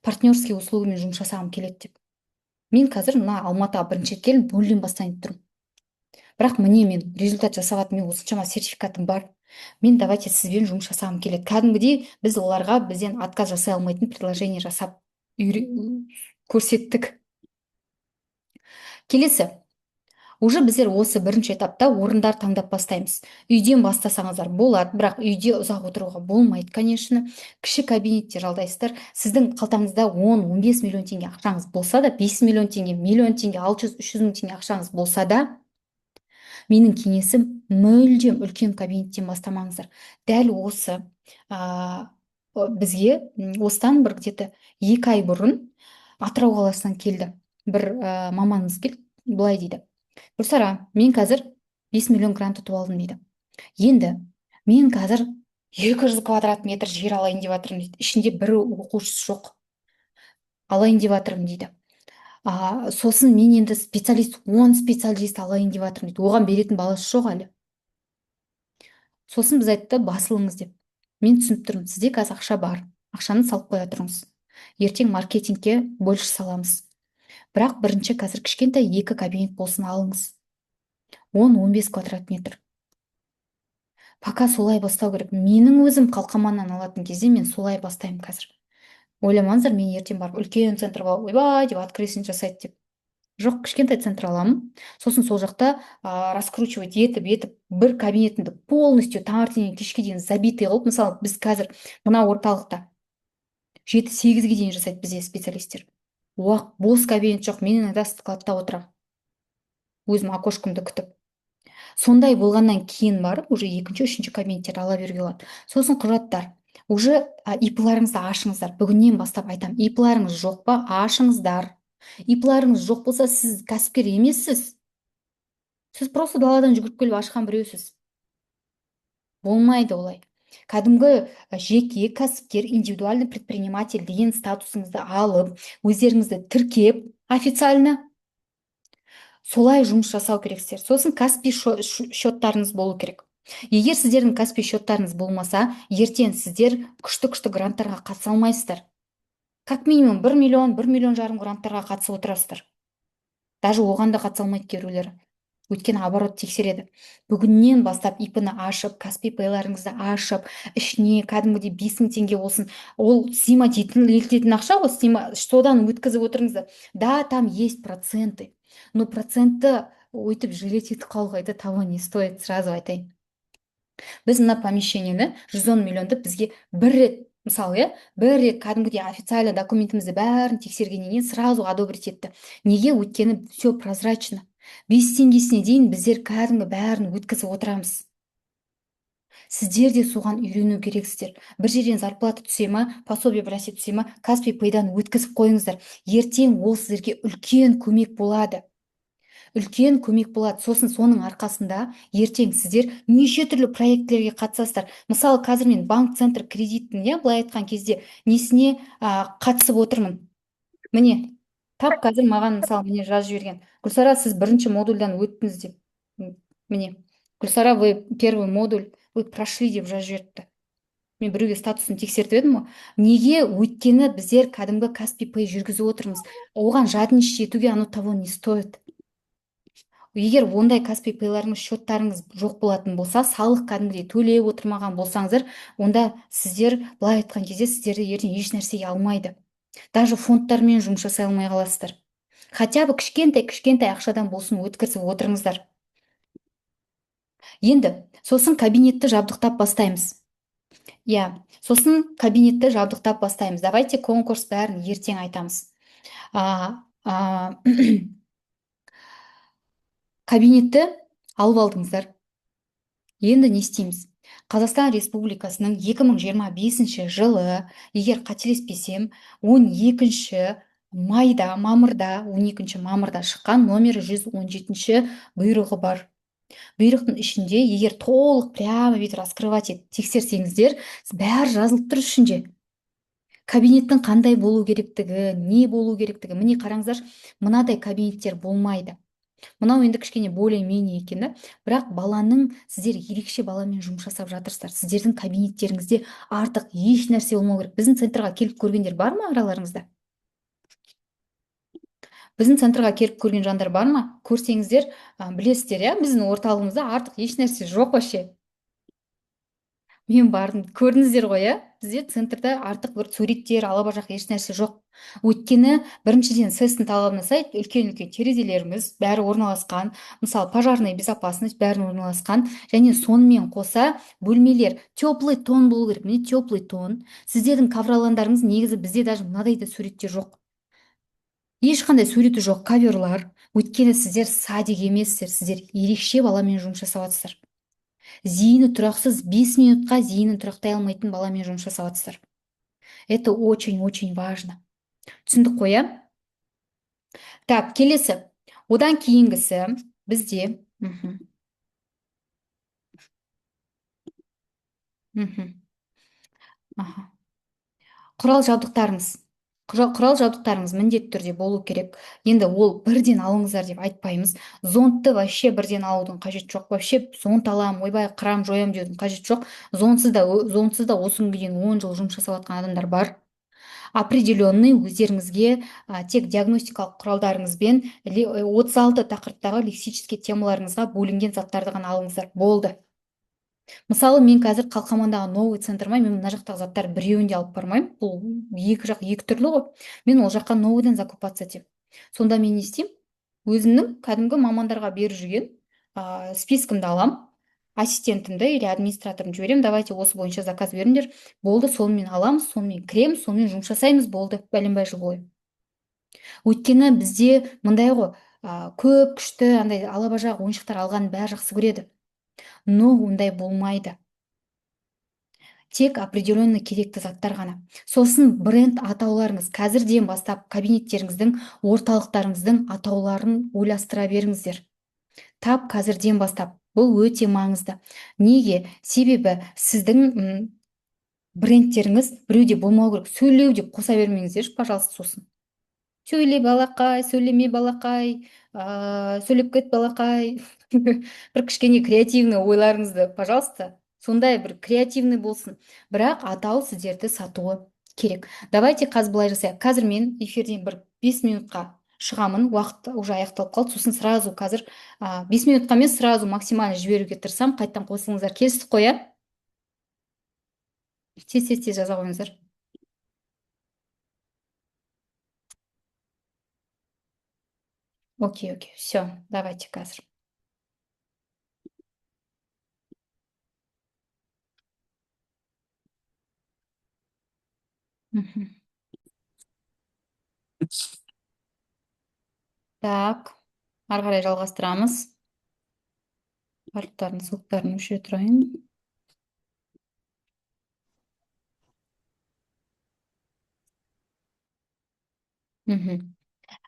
партнерский услугамен жұмыс жасағым келеді деп. Мен қазір мына Алматыға бірінші рет келдім, нөлден бастайын тұрмын. Бірақ міне мен результат жасап мен осыншама сертификатым бар. Мен давайте сізбен жұмыс жасағым келеді. Кәдімгідей біз оларға бізден отказ жасай алмайтын предложение жасап көрсеттік. Келесі, уже біздер осы бірінші этапта орындар таңдап бастаймыз. Үйден бастасаңыздар болады, бірақ үйде ұзақ отыруға болмайды, конечно. Кіші кабинетте жалдайсыздар. Сіздің қалтаңызда 10-15 миллион теңге ақшаңыз болса да, 5 миллион теңге, миллион теңге, 600-300 мың теңге ақшаңыз болса да, менің кеңесім мүлдем үлкен кабинеттен бастамаңыздар. Дәл осы бізге осыдан бір где-то 2 ай бұрын Атырау қаласынан келді. Бір маманымыз келді, былай дейді: Гүлсара, мен қазір 5 миллион грант ұтып алдым дейді. Енді мен қазір 200 квадрат метр жер алайын деп жатырмын дейді. Ішінде бір оқушысы жоқ. Алайын деп жатырмын дейді. Сосын мен енді 10 специалист алайын деп жатырмын дейді. Оған беретін баласы жоқ әлі. Сосын біз айтты, басылыңыз деп. Мен түсініп тұрмын, сізде қазір ақша бар. Ақшаны салып қоя тұрыңыз. Ертең маркетингке больше саламыз. Бірақ бірінші қазір кішкентай 2 кабинет болсын алыңыз. 10-15 квадрат метр. Пока солай бастау керек. Менің өзім қалқаманнан алатын кезде мен солай бастаймын қазір. Ойламаңыздар, мен ертең барып үлкен центр алып, ойбай деп открытие жасайды деп. Жоқ, кішкентай центр аламын. Сосын сол жақта раскручивать етіп, бір кабинетімді полностью таңертеңнен кешке дейін забитый қылып, мысалы, біз қазір мына орталықта 7-8-ге дейін жасайды бізде специалисттер. Бос кабинет жоқ, мен иногда складта отырамын. Өзім окошкамды күтіп. Сондай болғаннан кейін барып, уже 2-3 кабинеттерді ала беруге болады. Сосын құжаттар. Уже ипларыңызды ашыңыздар. Бүгіннен бастап айтам, ипларыңыз жоқ па, ашыңыздар. Ипларыңыз жоқ болса, сіз кәсіпкер емессіз. Сіз просто даладан жүгіріп келіп ашқан біреусіз. Болмайды олай. Кәдімгі жеке кәсіпкер, индивидуальный предприниматель деген статусыңызды алып, өздеріңізді тіркеп, официально солай жұмыс жасау керексіздер. Сосын Каспи счеттарыңыз болу керек. Егер сіздердің Каспи счеттарыңыз болмаса, ертең сіздер күшті гранттарға қатыса алмайсыздар. Как минимум 1 миллион, 1,5 миллион гранттарға қатысып отырасыздар. Даже оған да қатыса алмайды кейбіреулері. Өйткені оборот тексереді. Бүгіннен бастап ИП-ны ашып, Каспи пейларыңызды ашып, ішіне кәдімгідей 5 мың теңге болсын. Ол снимать ететін ақша ғой, содан өткізіп отырыңыздар. Да, там есть проценты. Но процентті өйтіп жилет етіп қалуға это того не стоит, сразу айтайын. Біз мына помещениені 110 миллионды бізге бір рет, мысалы, бір рет кәдімгідей официально документімізді бәрін тексергеннен кейін сразу одобрить етті. Неге? Өйткені все прозрачно. 5 теңгесіне дейін біздер кәдімгі бәрін өткізіп отырамыз. Сіздер де соған үйрену керексіздер. Бір жерден зарплата түсе ма, пособие бірнәрсе түсе ма, Каспи пейдан өткізіп қойыңыздар. Ертең ол сіздерге үлкен көмек болады. Үлкен көмек болады. Сосын соның арқасында ертең сіздер неше түрлі проектілерге қатысасыздар. Мысалы, қазір мен банк центр кредиттің, былай айтқан кезде несіне қатысып отырмын. Міне, тап қазір маған мысалы міне жазып жіберген: Гүлсара, сіз бірінші модульдан өттіңіз деп. Міне, Гүлсара, вы первый модуль, вы прошли деп жазып жіберіпті. Мен біреуге статусын тексертіп едім ғой. Неге? Өйткені біздер кәдімгі Каспи Пэй жүргізіп отырмыз. Оған жадынеш етуге оно того не стоит. Егер ондай Каспи пейларыңыз, счеттарыңыз жоқ болатын болса, салық кәдімгідей төлеп отырмаған болсаңыздар, онда сіздер былай айтқан кезде сіздерді ертең еш нәрсеге алмайды. Даже фондтармен жұмыс жасай алмай қаласыздар. Хотя бы кішкентай ақшадан болсын өткізіп отырыңыздар. Енді сосын кабинетті жабдықтап бастаймыз. Сосын кабинетті жабдықтап бастаймыз. Давайте конкурс бәрін ертең айтамыз. Кабинетті алып алдыңыздар. Енді не істейміз? Қазақстан Республикасының 2025 жылы, егер қателеспесем, 12 мамырда шыққан номері 117 бұйрығы бар. Бұйрықтың ішінде, егер толық прямо бүйтіп раскрывать етіп тексерсеңіздер, бәрі жазылып тұр ішінде. Кабинеттің қандай болу керектігі, не болу керектігі, міне қараңыздаршы, мынадай кабинеттер болмайды. Мынау енді кішкене более-менее екен да. Бірақ сіздер ерекше баламен жұмыс жасап жатырсыздар. Сіздердің кабинеттеріңізде артық еш нәрсе болмау керек. Біздің центрға келіп көргендер бар ма араларыңызда? Біздің центрға келіп көрген жандар бар ма? Көрсеңіздер, білесіздер, иә, біздің орталығымызда артық еш нәрсе жоқ вообще. Мен бардым, көрдіңіздер ғой, иә? Бізде центрда артық бір суреттер, алабажақ еш нәрсе жоқ. Өйткені біріншіден сэс-тің талабына сай үлкен-үлкен терезелеріміз бәрі орналасқан, мысалы пожарная безопасность бәрі орналасқан, және сонымен қоса бөлмелер теплый тон болу керек. Міне теплый тон. Сіздердің ковроландарыңыз негізі бізде даже мынадай да суреттер жоқ. Ешқандай суреті жоқ коверлар. Өйткені сіздер садик емессіздер, сіздер ерекше баламен жұмыс жасап жатсыздар. Зейіні тұрақсыз 5 минутқа зейінін тұрақтай алмайтын баламен жұмыс жасап жатсыздар. Это очень-очень важно. Түсіндік қой, иә? Так, келесі. Одан кейінгісі бізде. Аха. Құрал жабдықтарыңыз міндетті түрде болу керек. Енді ол бірден алыңыздар деп айтпаймыз. Зонтты вообще бірден алудың қажет жоқ. Вообще зонт алам, ойбай қырам жоям деудің қажет жоқ. Зонтсыз да осы күнге дейін 10 жыл жұмыс жасап жатқан адамдар бар. Определенный өздеріңізге тек диагностикалық құралдарыңызбен 36 тақырыптағы лексический темаларыңызға бөлінген заттарды ғана алыңыздар. Болды. Мысалы, мен қазір қалқамандағы новый центрыма мен мына жақтағы заттар біреуін де алып бармаймын. Бұл екі жақ екі түрлі ғой. Мен ол жаққа новыйдан закупаться етемін. Сонда мен не істеймін? Өзімнің кәдімгі мамандарға беріп жүрген спискімді алам, ассистентімді или администраторымды жіберемін, давайте осы бойынша заказ беріңдер. Болды, сонымен аламыз, сонымен кіреміз, сонымен жұмыс жасаймыз, болды, бәленбай жыл бойы. Өйткені бізде мындай ғой, көп күшті андай алабажақ ойыншықтар алғанын бәрі жақсы көреді. Но ондай болмайды. Тек определенный керекті заттар ғана. Сосын бренд атауларыңыз қазірден бастап кабинеттеріңіздің, орталықтарыңыздың атауларын ойластыра беріңіздер. Тап қазірден бастап. Бұл өте маңызды. Неге? Себебі сіздің брендтеріңіз біреуде болмау керек. Сөйлеу деп қоса бермеңіздерші, пожалуйста, сосын. Сөйле балақай, сөйлеме балақай, сөйлеп кет балақай. Бір кішкене креативный ойларыңызды, пожалуйста, сондай бір креативный болсын. Бірақ атау сіздерді сатуы керек. Давайте қазір былай жасайық. Қазір мен эфирден бір 5 минутқа шығамын, уақыт уже аяқталып қалды. Сосын сразу қазір 5 минутқа емес, сразу максимально жіберуге тырысам, қайттан қосылыңыздар. Келістік қой, иә? Тез жаза қойыңыздар. Окей, все, давайте қазір. Так, ары қарай жалғастырамыз. Барлықтардың сылықтарын өшіре тұрайын.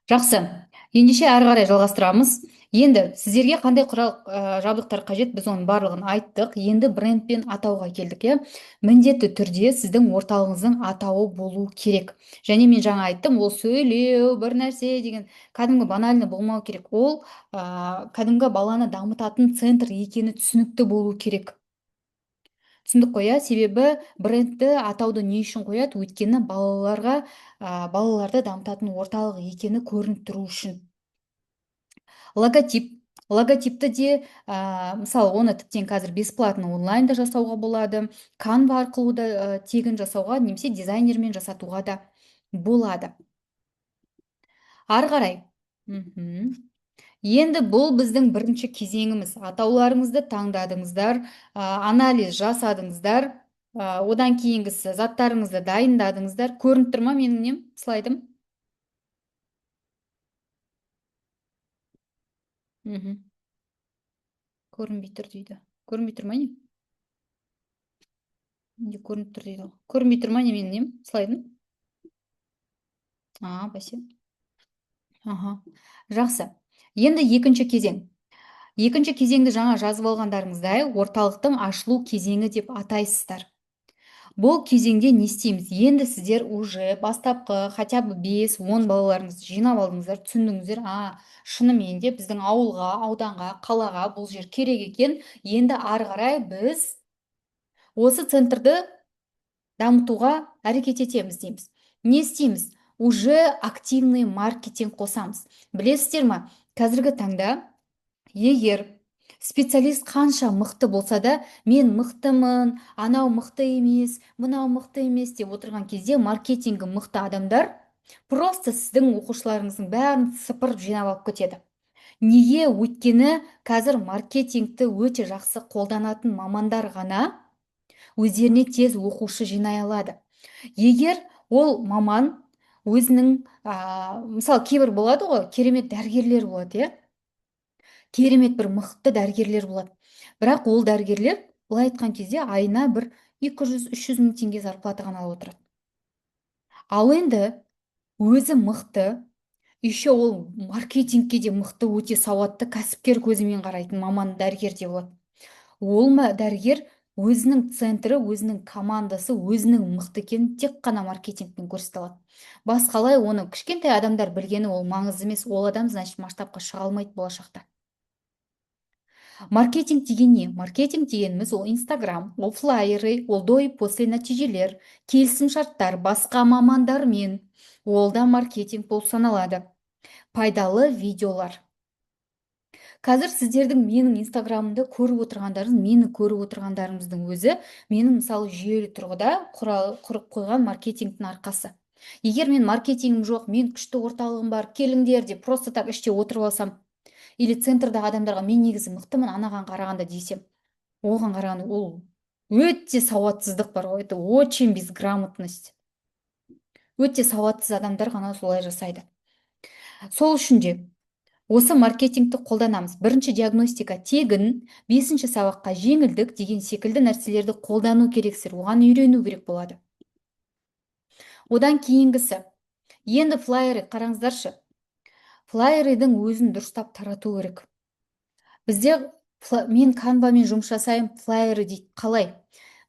Жақсы. Ендеше ары қарай жалғастырамыз. Енді сіздерге қандай құрал жабдықтар қажет, біз оның барлығын айттық. Енді брендпен атауға келдік, иә. Міндетті түрде сіздің орталығыңыздың атауы болу керек. Және мен жаңа айттым, ол сөйлеу, бір нәрсе деген кәдімгі банальный болмау керек. Ол кәдімгі баланы дамытатын центр екені түсінікті болу керек. Түсіндік қой, иә? Себебі брендті атауды не үшін қояды? Өйткені балаларды дамытатын орталық екені көрініп тұру үшін. Логотипті де, мысалы, оны тіптен қазір бесплатно онлайнда жасауға болады, Canva арқылы да тегін жасауға, немесе дизайнермен жасатуға да болады. Ары қарай. Енді бұл біздің бірінші кезеңіміз. Атауларыңызды таңдадыңыздар, анализ жасадыңыздар, одан кейінгісі заттарыңызды дайындадыңыздар. Көрініп тұр ма менің нем, слайдым? Көрінбей тұр дейді. Көрінбей тұр ма не? Көрініп тұр дейді. Көрінбей тұр ма не менің нем, слайдым? Бәсе. Жақсы. Енді екінші кезең. Екінші кезеңді жаңа жазып алғандарыңыздай орталықтың ашылу кезеңі деп атайсыздар. Бұл кезеңде не істейміз? Енді сіздер уже бастапқы хотя бы 5-10 балаларыңызды жинап алдыңыздар, түсіндіңіздер, шынымен де біздің ауылға, ауданға, қалаға бұл жер керек екен. Енді ары қарай біз осы центрді дамытуға әрекет етеміз дейміз. Не істейміз? Уже активный маркетинг қосамыз. Білесіздер ма? Қазіргі таңда егер специалист қанша мықты болса да, мен мықтымын, анау мықты емес, мынау мықты емес деп отырған кезде маркетингі мықты адамдар просто сіздің оқушыларыңыздың бәрін сыпырып жинап алып кетеді. Неге? Өйткені қазір маркетингті өте жақсы қолданатын мамандар ғана өздеріне тез оқушы жинай алады. Егер ол маман өзінің, мысалы кейбір болады ғой, керемет дәрігерлер болады, иә? Керемет бір мықты дәрігерлер болады. Бірақ ол дәрігерлер былай айтқан кезде айына бір 200-300 мың теңге зарплата ғана алып отырады. Ал енді өзі мықты, еще ол маркетингке де мықты, өте сауатты, кәсіпкер көзімен қарайтын маман дәрігер де болады. Ол дәрігер өзінің центрі, өзінің командасы, өзінің мықты екенін тек қана маркетингпен көрсете алады. Басқалай оны кішкентай адамдар білгені ол маңызды емес. Ол адам, значит, масштабқа шыға алмайды болашақта. Маркетинг деген не? Маркетинг дегеніміз ол Инстаграм, ол флайеры, ол до и после нәтижелер, келісімшарттар басқа мамандармен, ол да маркетинг болып саналады. Пайдалы видеолар. Қазір сіздердің менің инстаграмымды көріп отырғандарыңыз, мені көріп отырғандарыңыздың өзі менің мысалы жүйелі тұрғыда құрып қойған маркетингтің арқасы. Егер мен маркетингім жоқ, мен күшті орталығым бар, келіңдер деп просто так іште отырып алсам, или центрдағы адамдарға мен негізі мықтымын анаған қарағанда десем, оған қарағанда ол өте сауатсыздық бар ғой, это очень безграмотность. Өте сауатсыз адамдар ғана солай жасайды. Сол үшін де осы маркетингті қолданамыз. Бірінші диагностика тегін, 5-ші сабаққа жеңілдік деген секілді нәрселерді қолдану керексіздер, оған үйрену керек болады. Одан кейінгісі, енді флайеры қараңыздаршы. Флайердің өзін дұрыстап тарату керек. Бізде мен канвамен жұмыс жасаймын, флайеры дейді. Қалай?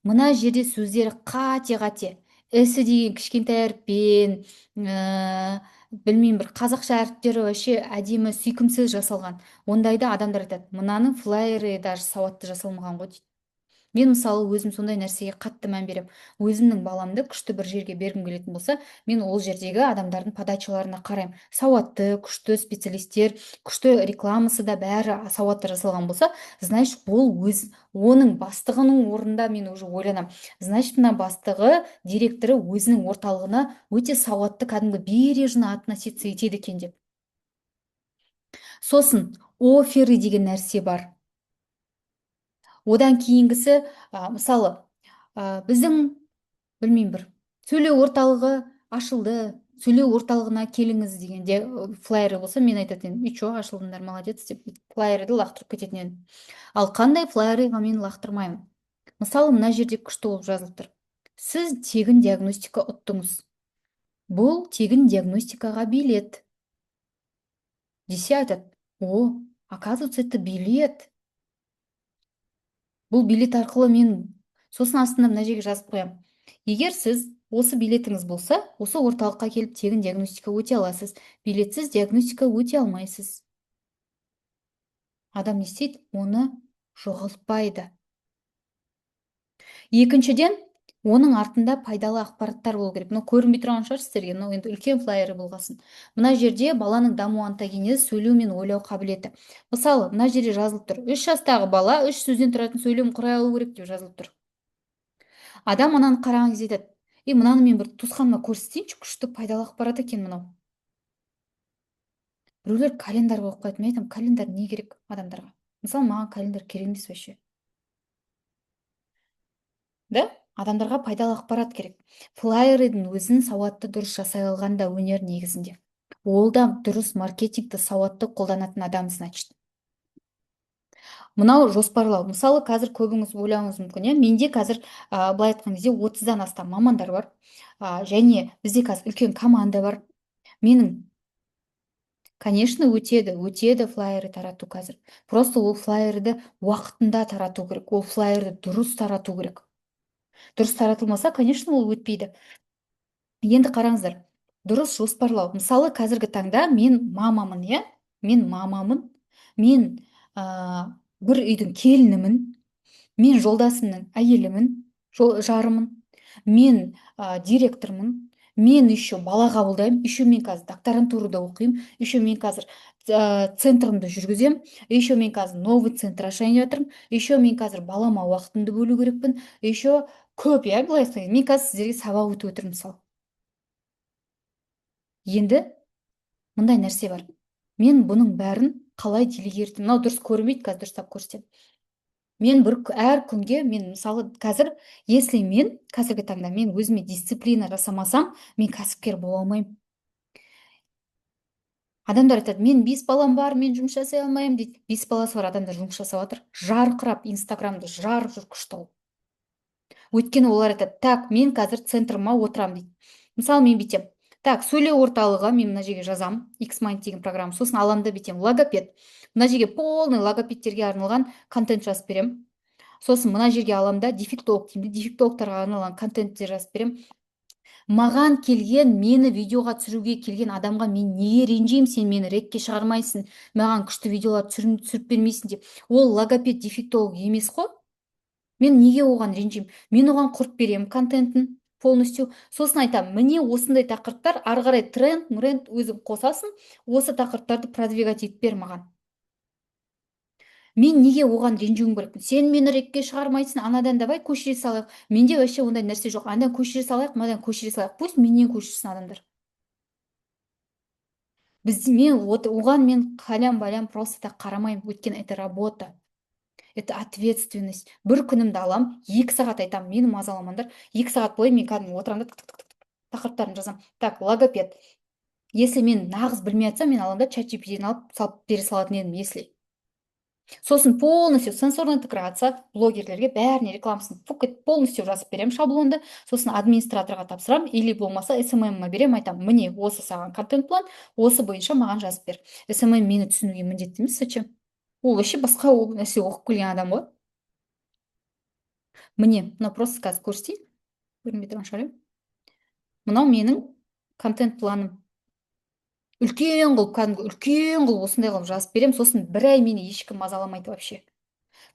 Мына жерде сөздері қате-қате. Эсі деген кішкентай әріппен, білмеймін, бір қазақша әріптері вообще әдемі, сүйкімсіз жасалған. Ондайда адамдар айтады, мынаның флайері даже сауатты жасалмаған ғой дейді. Мен мысалы өзім сондай нәрсеге қатты мән берем. Өзімнің баламды күшті бір жерге бергім келетін болса, мен ол жердегі адамдардың подачаларына қараймын. Сауатты, күшті специалисттер, күшті рекламасы да бәрі сауатты жасалған болса, значит, ол оның бастығының орнында мен уже ойланам. Значит, мына бастығы, директоры өзінің орталығына өте сауатты, кәдімгі бережно относиться етеді екен деп. Сосын офферы деген нәрсе бар. Одан кейінгісі, мысалы, біздің, білмеймін, бір сөйлеу орталығы ашылды, сөйлеу орталығына келіңіз дегенде флайері болса, мен айтатын едім, чо, ашылдыңдар, молодец деп флайерді лақтырып кететін едім. Ал қандай флайерға мен лақтырмаймын? Мысалы, мына жерде күшті болып жазылып тұр. Сіз тегін диагностика ұттыңыз. Бұл тегін диагностикаға билет. Десе айтады, оказывается, это билет. Бұл билет арқылы мен сосын астында мына жерге жазып қоямын. Егер сіз осы билетіңіз болса, осы орталыққа келіп тегін диагностика өте аласыз. Билетсіз диагностика өте алмайсыз. Адам не істейді? Оны жоғалтпайды. Екіншіден, оның артында пайдалы ақпараттар болу керек. Көрінбей тұрған шығар сіздерге, енді үлкен флайері болғасын. Мына жерде баланың даму онтогенезі, сөйлеу мен ойлау қабілеті. Мысалы, мына жерде жазылып тұр. 3 жастағы бала 3 сөзден тұратын сөйлем құрай алу керек деп жазылып тұр. Адам ананы қараған кезде айтады, мынаны мен бір туысқаныма көрсетейінші, күшті пайдалы ақпарат екен мынау. Біреулер календар қойып қояды. Мен айтамын, календар не керек адамдарға? Мысалы, маған календар керек емес вообще. Да? Адамдарға пайдалы ақпарат керек. Флайердің өзін сауатты дұрыс жасай алған да өнер негізінде. Ол да дұрыс маркетингті сауатты қолданатын адам, значит. Мынау жоспарлау. Мысалы, қазір көбіңіз ойлауыңыз мүмкін, менде қазір былай айтқан кезде 30-дан астам мамандар бар. Және бізде қазір үлкен команда бар. Менің, конечно, өтеді флайеры тарату қазір. Просто ол флайерді уақытында тарату керек. Ол флайерді дұрыс тарату керек. Дұрыс таратылмаса, конечно, ол өтпейді. Енді қараңыздар, дұрыс жоспарлау. Мысалы, қазіргі таңда мен мамамын, иә? Мен мамамын. Мен бір үйдің келінімін. Мен жолдасымның әйелімін, жарымын. Мен директормын. Мен еще бала қабылдаймын. Еще мен қазір докторантурада оқимын. Еще мен қазір центрымды жүргіземін. Еще мен қазір новый центр ашайын деп жатырмын. Еще мен қазір балама уақытымды бөлу керекпін. Еще көп, иә, былай айтқанда. Мен қазір сіздерге сабақ өтіп отырмын, мысалы. Енді мындай нәрсе бар. Мен бұның бәрін қалай делегировать, мынау дұрыс көрмейді, қазір дұрыстап көрсетемін. Мен әр күнге, мен мысалы қазір, если мен қазіргі таңда мен өзіме дисциплина жасамасам, мен кәсіпкер бола алмаймын. Адамдар айтады, мен 5 балам бар, мен жұмыс жасай алмаймын дейді. 5 баласы бар адамдар жұмыс жасап жатыр. Жарқырап, инстаграмды жарып жүр күшті. Өйткені олар айтады, так, мен қазір центрыма отырамын дейді. Мысалы, мен бүйтем. Так, сөйлеу орталығы, мен мына жерге жазам, Xmind деген программа, сосын аламын да бүйтем, логопед. Мына жерге полный логопедтерге арналған контент жазып берем. Сосын мына жерге аламын да дефектолог деймін, дефектологтарға арналған контенттер жазып берем. Маған келген, мені видеоға түсіруге келген адамға мен неге ренжимін, сен мені ретке шығармайсың, маған күшті видеолар түсіріп бермейсің деп. Ол логопед, дефектолог емес қой. Мен неге оған ренжимін? Мен оған құрып беремін контентін полностью. Сосын айтамын, міне осындай тақырыптар, ары қарай тренд өзің қосасың, осы тақырыптарды продвигать етіп бер маған. Мен неге оған ренжуім керекпін? Сен мені ретке шығармайсың, анадан давай көшіре салайық. Менде вообще ондай нәрсе жоқ. Анадан көшіре салайық, мынадан көшіре салайық. Пусть менен көшірсін адамдар. Оған мен қалям-балям просто так қарамаймын. Өйткені это работа. Это ответственность. Бір күнімді алам, 2 сағат айтам, мені мазаламаңдар. 2 сағат бойы мен кәдімгі отырамын да тақырыптарын жазам. Так, логопед. Если мен нағыз білмей жатсам, мен аламын да ChatGPT-ні алып салып бере салатын едім, если. Сосын полностью сенсорная интеграция блогерлерге бәріне рекламасын полностью жазып берем шаблонды. Сосын администраторға тапсырам, или болмаса SMM-ма берем, айтам, міне осы саған контент план, осы бойынша маған жазып бер. SMM мені түсінуге міндетті емес, зачем? Ол вообще басқа нәрсе оқып келген адам ғой. Міне, мынау просто қазір көрсетейін. Көрінбей тұрған шығар. Мынау менің контент планым. Үлкен қылып, кәдімгі үлкен қылып осындай қылып жазып берем, сосын бір ай мені ешкім мазаламайды вообще.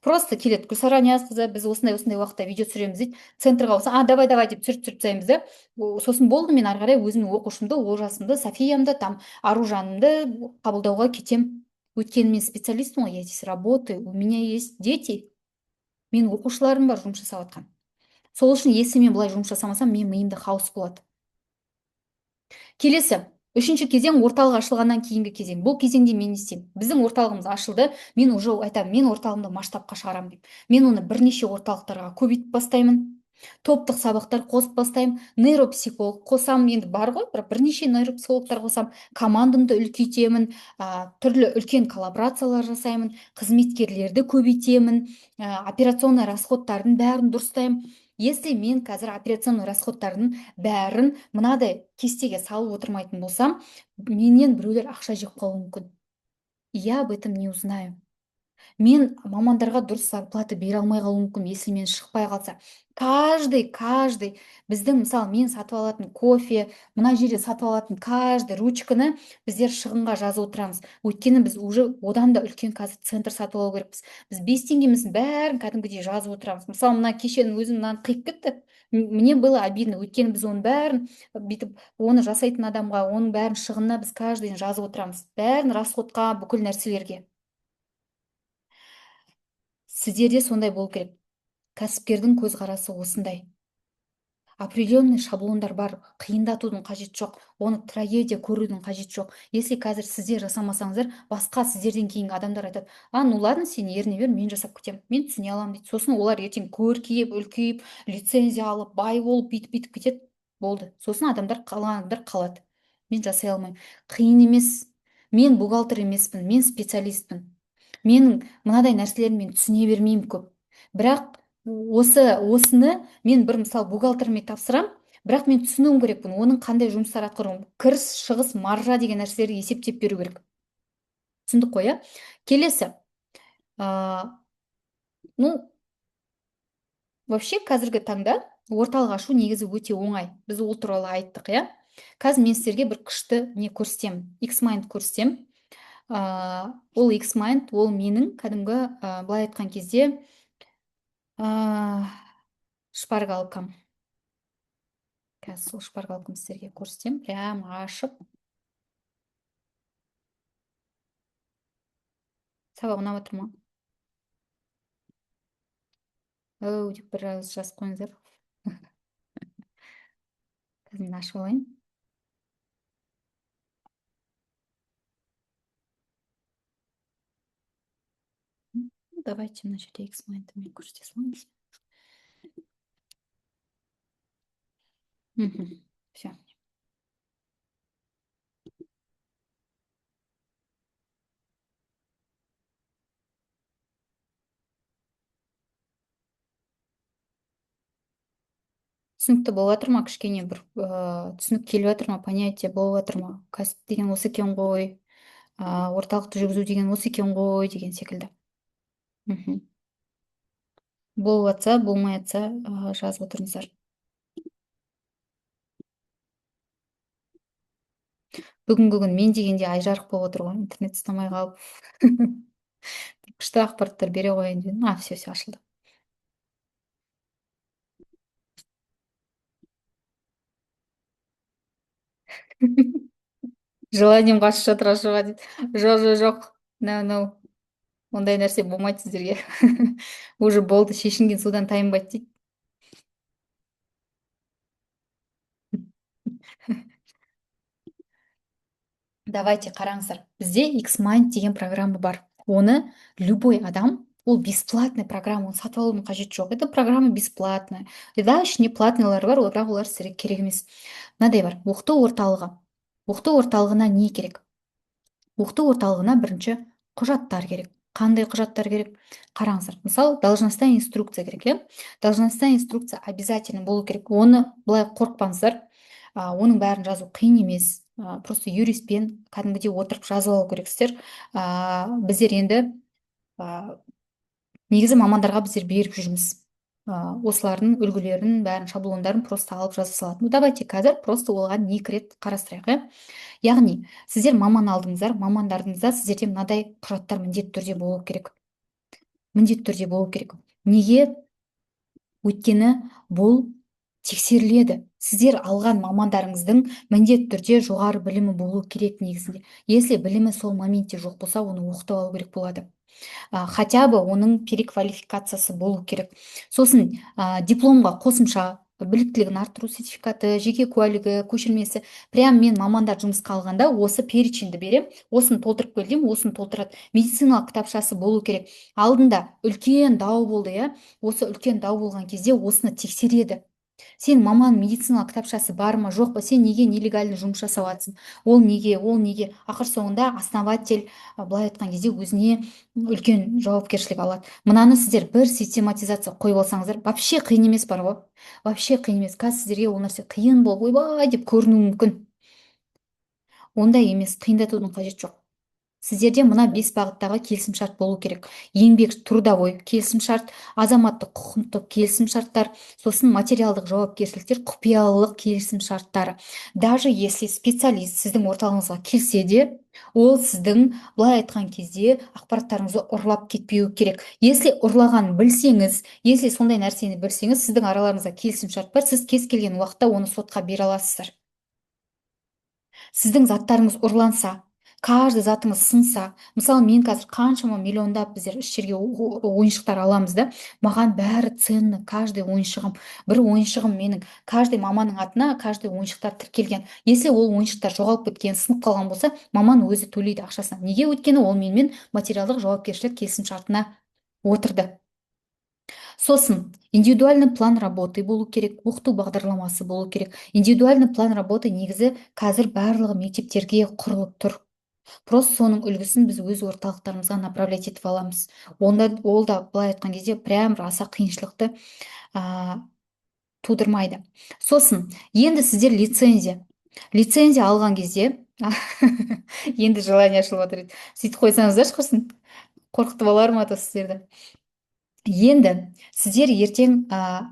Просто келеді, Гүлсара Ниязқызы, біз осындай уақытта видео түсіреміз дейді. Центрға болса, давай деп түсіріп тастаймыз да. Сосын болды, мен ары қарай өзімнің оқушымды, Олжасымды, Софиямды, там Аружанымды қабылдауға кетем. Өйткені мен специалистпін ғой, я здесь работаю, у меня есть дети. Мен оқушыларым бар жұмыс жасап жатқан. Сол үшін, если мен былай жұмыс жасамасам, мен миымда хаос болады. Келесі, үшінші кезең орталық ашылғаннан кейінгі кезең. Бұл кезеңде мен не істеймін? Біздің орталығымыз ашылды, мен уже айтамын, мен орталығымды масштабқа шығарамын деп. Мен оны бірнеше орталықтарға көбейтіп бастаймын. Топтық сабақтар қосып бастаймын. Нейропсихолог қосам, енді бар ғой, бірнеше нейропсихологтар қосам. Командымды үлкейтемін, түрлі үлкен коллаборациялар жасаймын, қызметкерлерді көбейтемін, операционный расходтардың бәрін дұрыстаймын. Если мен қазір операционный расходтардың бәрін мынадай кестеге салып отырмайтын болсам, менен біреулер ақша жеп қалуы мүмкін. Я об этом не узнаю. Мен мамандарға дұрыс зарплата бере алмай қалуым мүмкін, если мен шықпай қалса. Каждый біздің, мысалы, мен сатып алатын кофе, мына жерде сатып алатын каждый ручканы біздер шығынға жазып отырамыз. Өйткені біз уже одан да үлкен қазір центр сатып алу керекпіз. Біз 5 теңгеміздің бәрін кәдімгідей жазып отырамыз. Мысалы, мына кешенің өзім мынаны қиып кетті. Мне было обидно, өйткені біз оның бәрін бүйтіп, оны жасайтын адамға, оның бәрін шығынына біз каждыйын жазып отырамыз. Бәрін расходқа, бүкіл нәрселерге. Сіздерде сондай болу керек. Кәсіпкердің көзқарасы осындай. Определенный шаблондар бар, қиындатудың қажет жоқ, оны трагедия көрудің қажет жоқ. Если қазір сіздер жасамасаңыздар, басқа сіздерден кейінгі адамдар айтады, ну ладно, сен еріне бер, мен жасап кетем, мен түсіне аламын дейді. Сосын олар ертең көркейіп, үлкейіп, лицензия алып, бай болып, бүйтіп кетеді. Болды. Сосын адамдар қалады. Мен жасай алмаймын. Қиын емес. Мен бухгалтер емеспін, мен специалистпін. Менің мынадай нәрселерін мен түсіне бермеймін көп. Бірақ осыны мен бір мысал бухгалтеріме тапсырам, бірақ мен түсінуім керекпін, оның қандай жұмыстар атқаруым, кіріс, шығыс, маржа деген нәрселерді есептеп беру керек. Түсіндік қой, иә? Келесі. Вообще қазіргі таңда орталық ашу негізі өте оңай. Біз ол туралы айттық, иә. Қазір мен сіздерге бір күшті не көрсетемін, Xmind көрсетемін. Ол Xmind, ол менің кәдімгі, былай айтқан кезде, шпаргалкам. Қазір сол шпаргалкамды сіздерге көрсетемін. Прям ашып. Сабақ ұнап отыр ма? Оу деп бір ауыз жазып қойыңыздар. Қазір мен ашып алайын. Давайте мына жерде Xmind мен көрсете саламыз. Все. Түсінікті болып жатыр ма? Кішкене бір түсінік келіп жатыр ма? Понятие болып жатыр ма? Кәсіп деген осы екен ғой, орталықты жүргізу деген осы екен ғой, деген секілді. Болып жатса, болмай жатса, жазып отырыңыздар. Бүгінгі күн мен дегенде ай жарық болып отыр ғой, интернет ұстамай қалып. Күшті ақпараттар бере қояйын дедім. Все, ашылды. Желанием қашып жатыр ашуға дейді. Жоқ. No. Ондай нәрсе болмайды сіздерге. Уже болды, шешінген судан тайынбайды дейді. Давайте қараңыздар. Бізде Xmind деген программа бар. Оны любой адам, ол бесплатный программа, оны сатып алудың қажеті жоқ. Это программа бесплатная. Да, ішінде платныйлар бар, бірақ олар сіздерге керек емес. Мынадай бар, оқыту орталығы. Оқыту орталығына не керек? Оқыту орталығына бірінші құжаттар керек. Қандай құжаттар керек? Қараңыздар. Мысалы, должностная инструкция керек, иә? Должностная инструкция обязательно болу керек. Оны былай қорықпаңыздар. Оның бәрін жазу қиын емес. Просто юристпен кәдімгідей отырып жазып алу керексіздер. Біздер енді негізі мамандарға біздер беріп жүрміз. Осылардың үлгілерін, бәрін, шаблондарын просто алып жаза салады. Давайте қазір просто оған не кіреді қарастырайық, иә? Яғни, сіздер маман алдыңыздар, мамандарыңызда сіздерде мынадай құжаттар міндетті түрде болу керек. Міндетті түрде болу керек. Неге? Өйткені бұл тексеріледі. Сіздер алған мамандарыңыздың міндетті түрде жоғары білімі болу керек негізінде. Если білімі сол моментте жоқ болса, оны оқытып алу керек болады. Хотя бы оның переквалификациясы болу керек. Сосын дипломға қосымша біліктілігін арттыру сертификаты, жеке куәлігі, көшірмесі. Прям мен мамандар жұмысқа алғанда осы переченді берем, осыны толтырып кел деймін, осыны толтырады. Медициналық кітапшасы болу керек. Алдында үлкен дау болды, иә? Осы үлкен дау болған кезде осыны тексереді. Сен маман медициналық кітапшасы бар ма, жоқ па? Сен неге нелегальный жұмыс жасап жатсың? Ол неге? Ақыр соңында основатель былай айтқан кезде өзіне үлкен жауапкершілік алады. Мынаны сіздер бір систематизация қойып алсаңыздар, вообще қиын емес бар ғой. Вообще қиын емес. Қазір сіздерге ол нәрсе қиын болып, ойбай деп көрінуі мүмкін. Ондай емес, қиындатудың қажеті жоқ. Сіздерде мына 5 бағыттағы келісімшарт болу керек. Еңбек трудовой келісімшарт, азаматтық құқықтық келісімшарттар, сосын материалдық жауапкершіліктер, құпиялылық келісімшарттары. Даже если специалист сіздің орталығыңызға келсе де, ол сіздің былай айтқан кезде ақпараттарыңызды ұрлап кетпеуі керек. Если ұрлағанын білсеңіз, если сондай нәрсені білсеңіз, сіздің араларыңызда келісімшарт бар, сіз кез келген уақытта оны сотқа бере аласыздар. Сіздің заттарыңыз ұрланса, каждый затыңыз сынса, мысалы мен қазір қаншама миллиондап біздер іс жерге ойыншықтар аламыз да, маған бәрі ценны, каждый ойыншығым. Бір ойыншығым менің, каждый маманың атына каждый ойыншықтар тіркелген. Если ол ойыншықтар жоғалып кеткен, сынып қалған болса, маман өзі төлейді ақшасын. Неге? Өйткені ол менімен материалдық жауапкершілік келісімшартына отырды. Сосын индивидуальный план работы болу керек, оқыту бағдарламасы болу керек. Индивидуальный план работы негізі қазір барлығы мектептерге құрылып тұр. Просто соның үлгісін біз өз орталықтарымызға направлять етіп аламыз. Ол да былай айтқан кезде прям аса қиыншылықты тудырмайды. Сосын енді сіздер лицензия алған кезде енді желание ашылып отыр. Сөйтіп қойсаңыздаршы құрсын, қорқытып алар ма сіздерді. Енді сіздер ертең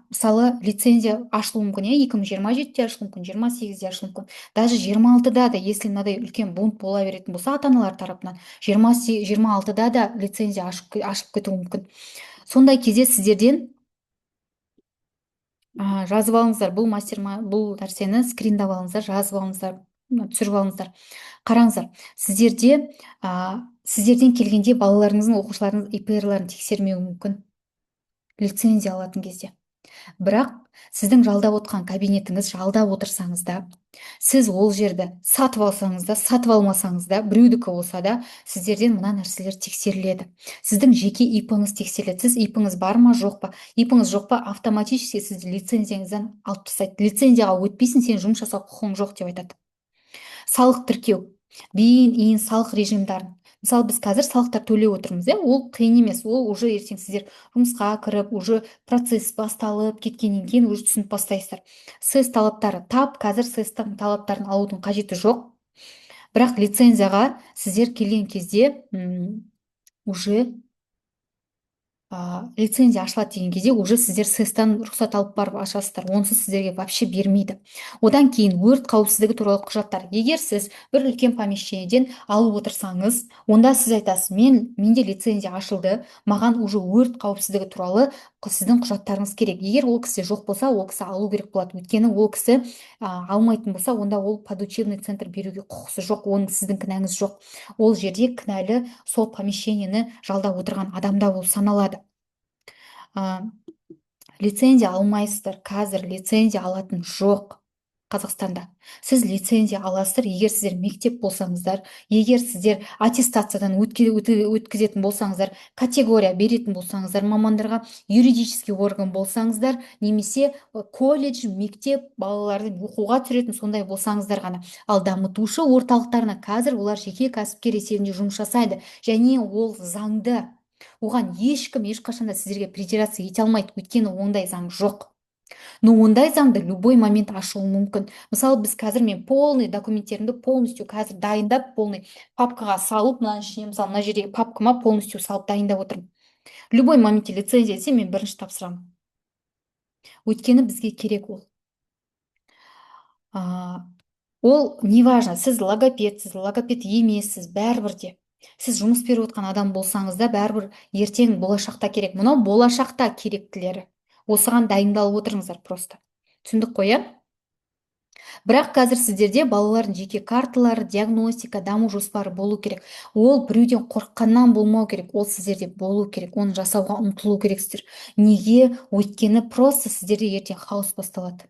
мысалы лицензия ашылуы мүмкін, иә, 2027-те ашылуы мүмкін, 28-де ашылуы мүмкін, даже 26-да да, если мынадай үлкен бунт бола беретін болса ата аналар тарапынан, 26-да да лицензия ашылып кетуі мүмкін. Сондай кезде сіздерден жазып алыңыздар, бұл бұл нәрсені скриндап алыңыздар, жазып алыңыздар, түсіріп алыңыздар. Қараңыздар, сіздерден келгенде балаларыңыздың, оқушыларыңыз ИПР-ларын тексермеуі мүмкін лицензия алатын кезде. Бірақ сіздің жалдап отқан кабинетіңіз жалдап отырсаңыз да, сіз ол жерді сатып алсаңыз да, сатып алмасаңыз да, біреудікі болса да, сіздерден мына нәрселер тексеріледі. Сіздің жеке ИП-ңыз тексеріледі. Сіз ИП-ңыз бар ма, жоқ па? ИП-ңыз жоқ па, автоматически сізді лицензияңыздан алып тастайды. Лицензияға өтпейсің, сен жұмыс жасау құқығың жоқ деп айтады. Салық тіркеу, ин салық режимдарын. Мысалы біз қазір салықтар төлеп отырмыз, иә, ол қиын емес, ол уже ертең сіздер жұмысқа кіріп, уже процесс басталып кеткеннен кейін уже түсініп бастайсыздар. сэс талаптары қазір сэс талаптарын алудың қажеті жоқ, бірақ лицензияға сіздер келген кезде уже лицензия ашылады деген кезде уже сіздер сэстан рұқсат алып барып ашасыздар, онсыз сіздерге вообще бермейді. Одан кейін өрт қауіпсіздігі туралы құжаттар. Егер сіз бір үлкен помещениеден алып отырсаңыз, онда сіз айтасыз, менде лицензия ашылды, маған уже өрт қауіпсіздігі туралы сіздің құжаттарыңыз керек. Егер ол кісі жоқ болса, ол кісі алу керек болады. Өйткені ол кісі алмайтын болса, онда ол подучебный центр беруге құқысы жоқ, оның сіздің кінәңіз жоқ. Ол жерде кінәлі сол помещениені жалдап отырған адамда болып саналады. Лицензия алмайсыздар. Қазір лицензия алатын жоқ Қазақстанда. Сіз лицензия аласыздар, егер сіздер мектеп болсаңыздар, егер сіздер аттестациядан өткізетін болсаңыздар, категория беретін болсаңыздар, мамандарға юридический орган болсаңыздар, немесе колледж, мектеп балаларды оқуға түсіретін сондай болсаңыздар ғана. Ал дамытушы орталықтарына қазір олар жеке кәсіпкер есебінде жұмыс жасайды, және ол заңды. Оған ешкім ешқашанда сіздерге придираться ете алмайды, өйткені ондай заң жоқ. Но ондай заңды любой момент ашуы мүмкін. Мысалы, біз қазір мен полный документтерімді полностью қазір дайындап, полный папкаға салып, мына ішіне, мысалы, мына жердегі папкама полностью салып дайындап отырмын. Любой моментте лицензия десе, мен бірінші тапсырамын. Өйткені бізге керек ол. Ол неважно, сіз логопедсіз, логопед емессіз, бәрібір де. Сіз жұмыс беріп отқан адам болсаңыз да, бәрібір ертең болашақта керек. Мынау болашақта керектілері. Осыған дайындалып отырыңыздар просто. Түсіндік қой, иә? Бірақ қазір сіздерде балалардың жеке карталары, диагностика, даму жоспары болу керек. Ол біреуден қорыққаннан болмау керек. Ол сіздерде болу керек. Оны жасауға ұмтылу керексіздер. Неге? Өйткені просто сіздерде ертең хаос басталады.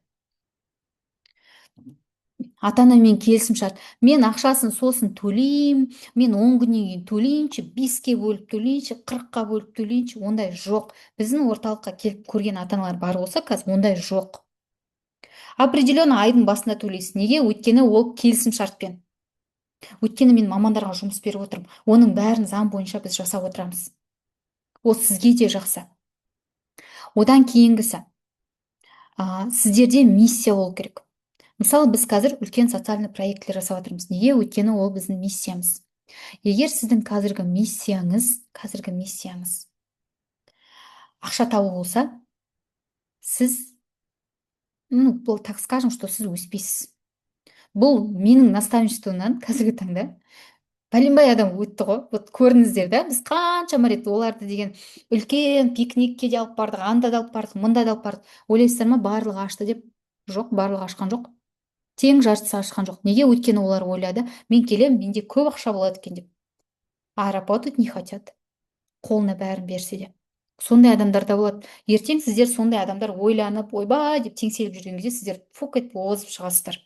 Ата-анамен келісімшарт. Мен ақшасын сосын төлеймін, мен 10 күннен кейін төлейінші, 5-ке бөліп төлейінші, 40-қа бөліп төлейінші, ондай жоқ. Біздің орталыққа келіп көрген ата-аналар бар болса, қазір ондай жоқ. Определенно айдың басында төлейсіз. Неге? Өйткені ол келісімшартпен. Өйткені мен мамандарға жұмыс беріп отырмын. Оның бәрін заң бойынша біз жасап отырамыз. Ол сізге де жақсы. Одан кейінгісі, сіздерде миссия болу керек. Мысалы, біз қазір үлкен социальный проектлер жасап отырмыз. Неге? Өйткені ол біздің миссиямыз. Егер сіздің қазіргі миссияңыз ақша табу болса, сіз, бұл так скажем, что сіз өспейсіз. Бұл менің наставничествомнан қазіргі таңда пәленбай адам өтті ғой. Вот көрдіңіздер да, біз қаншама рет оларды деген үлкен пикникке де алып бардық, анда да алып бардық, мында да алып бардық. Ойлайсыздар ма, барлығы ашты деп? Жоқ, барлығы ашқан жоқ. Тең жартысы ашқан жоқ. Неге? Өйткені олар ойлады, мен келем, менде көп ақша болады екен деп. А работать не хотят. Қолына бәрін берсе де. Сондай адамдар да болады. Ертең сіздер сондай адамдар ойланып, ойбай деп теңселіп жүрген кезде сіздер фук етіп озып шығасыздар.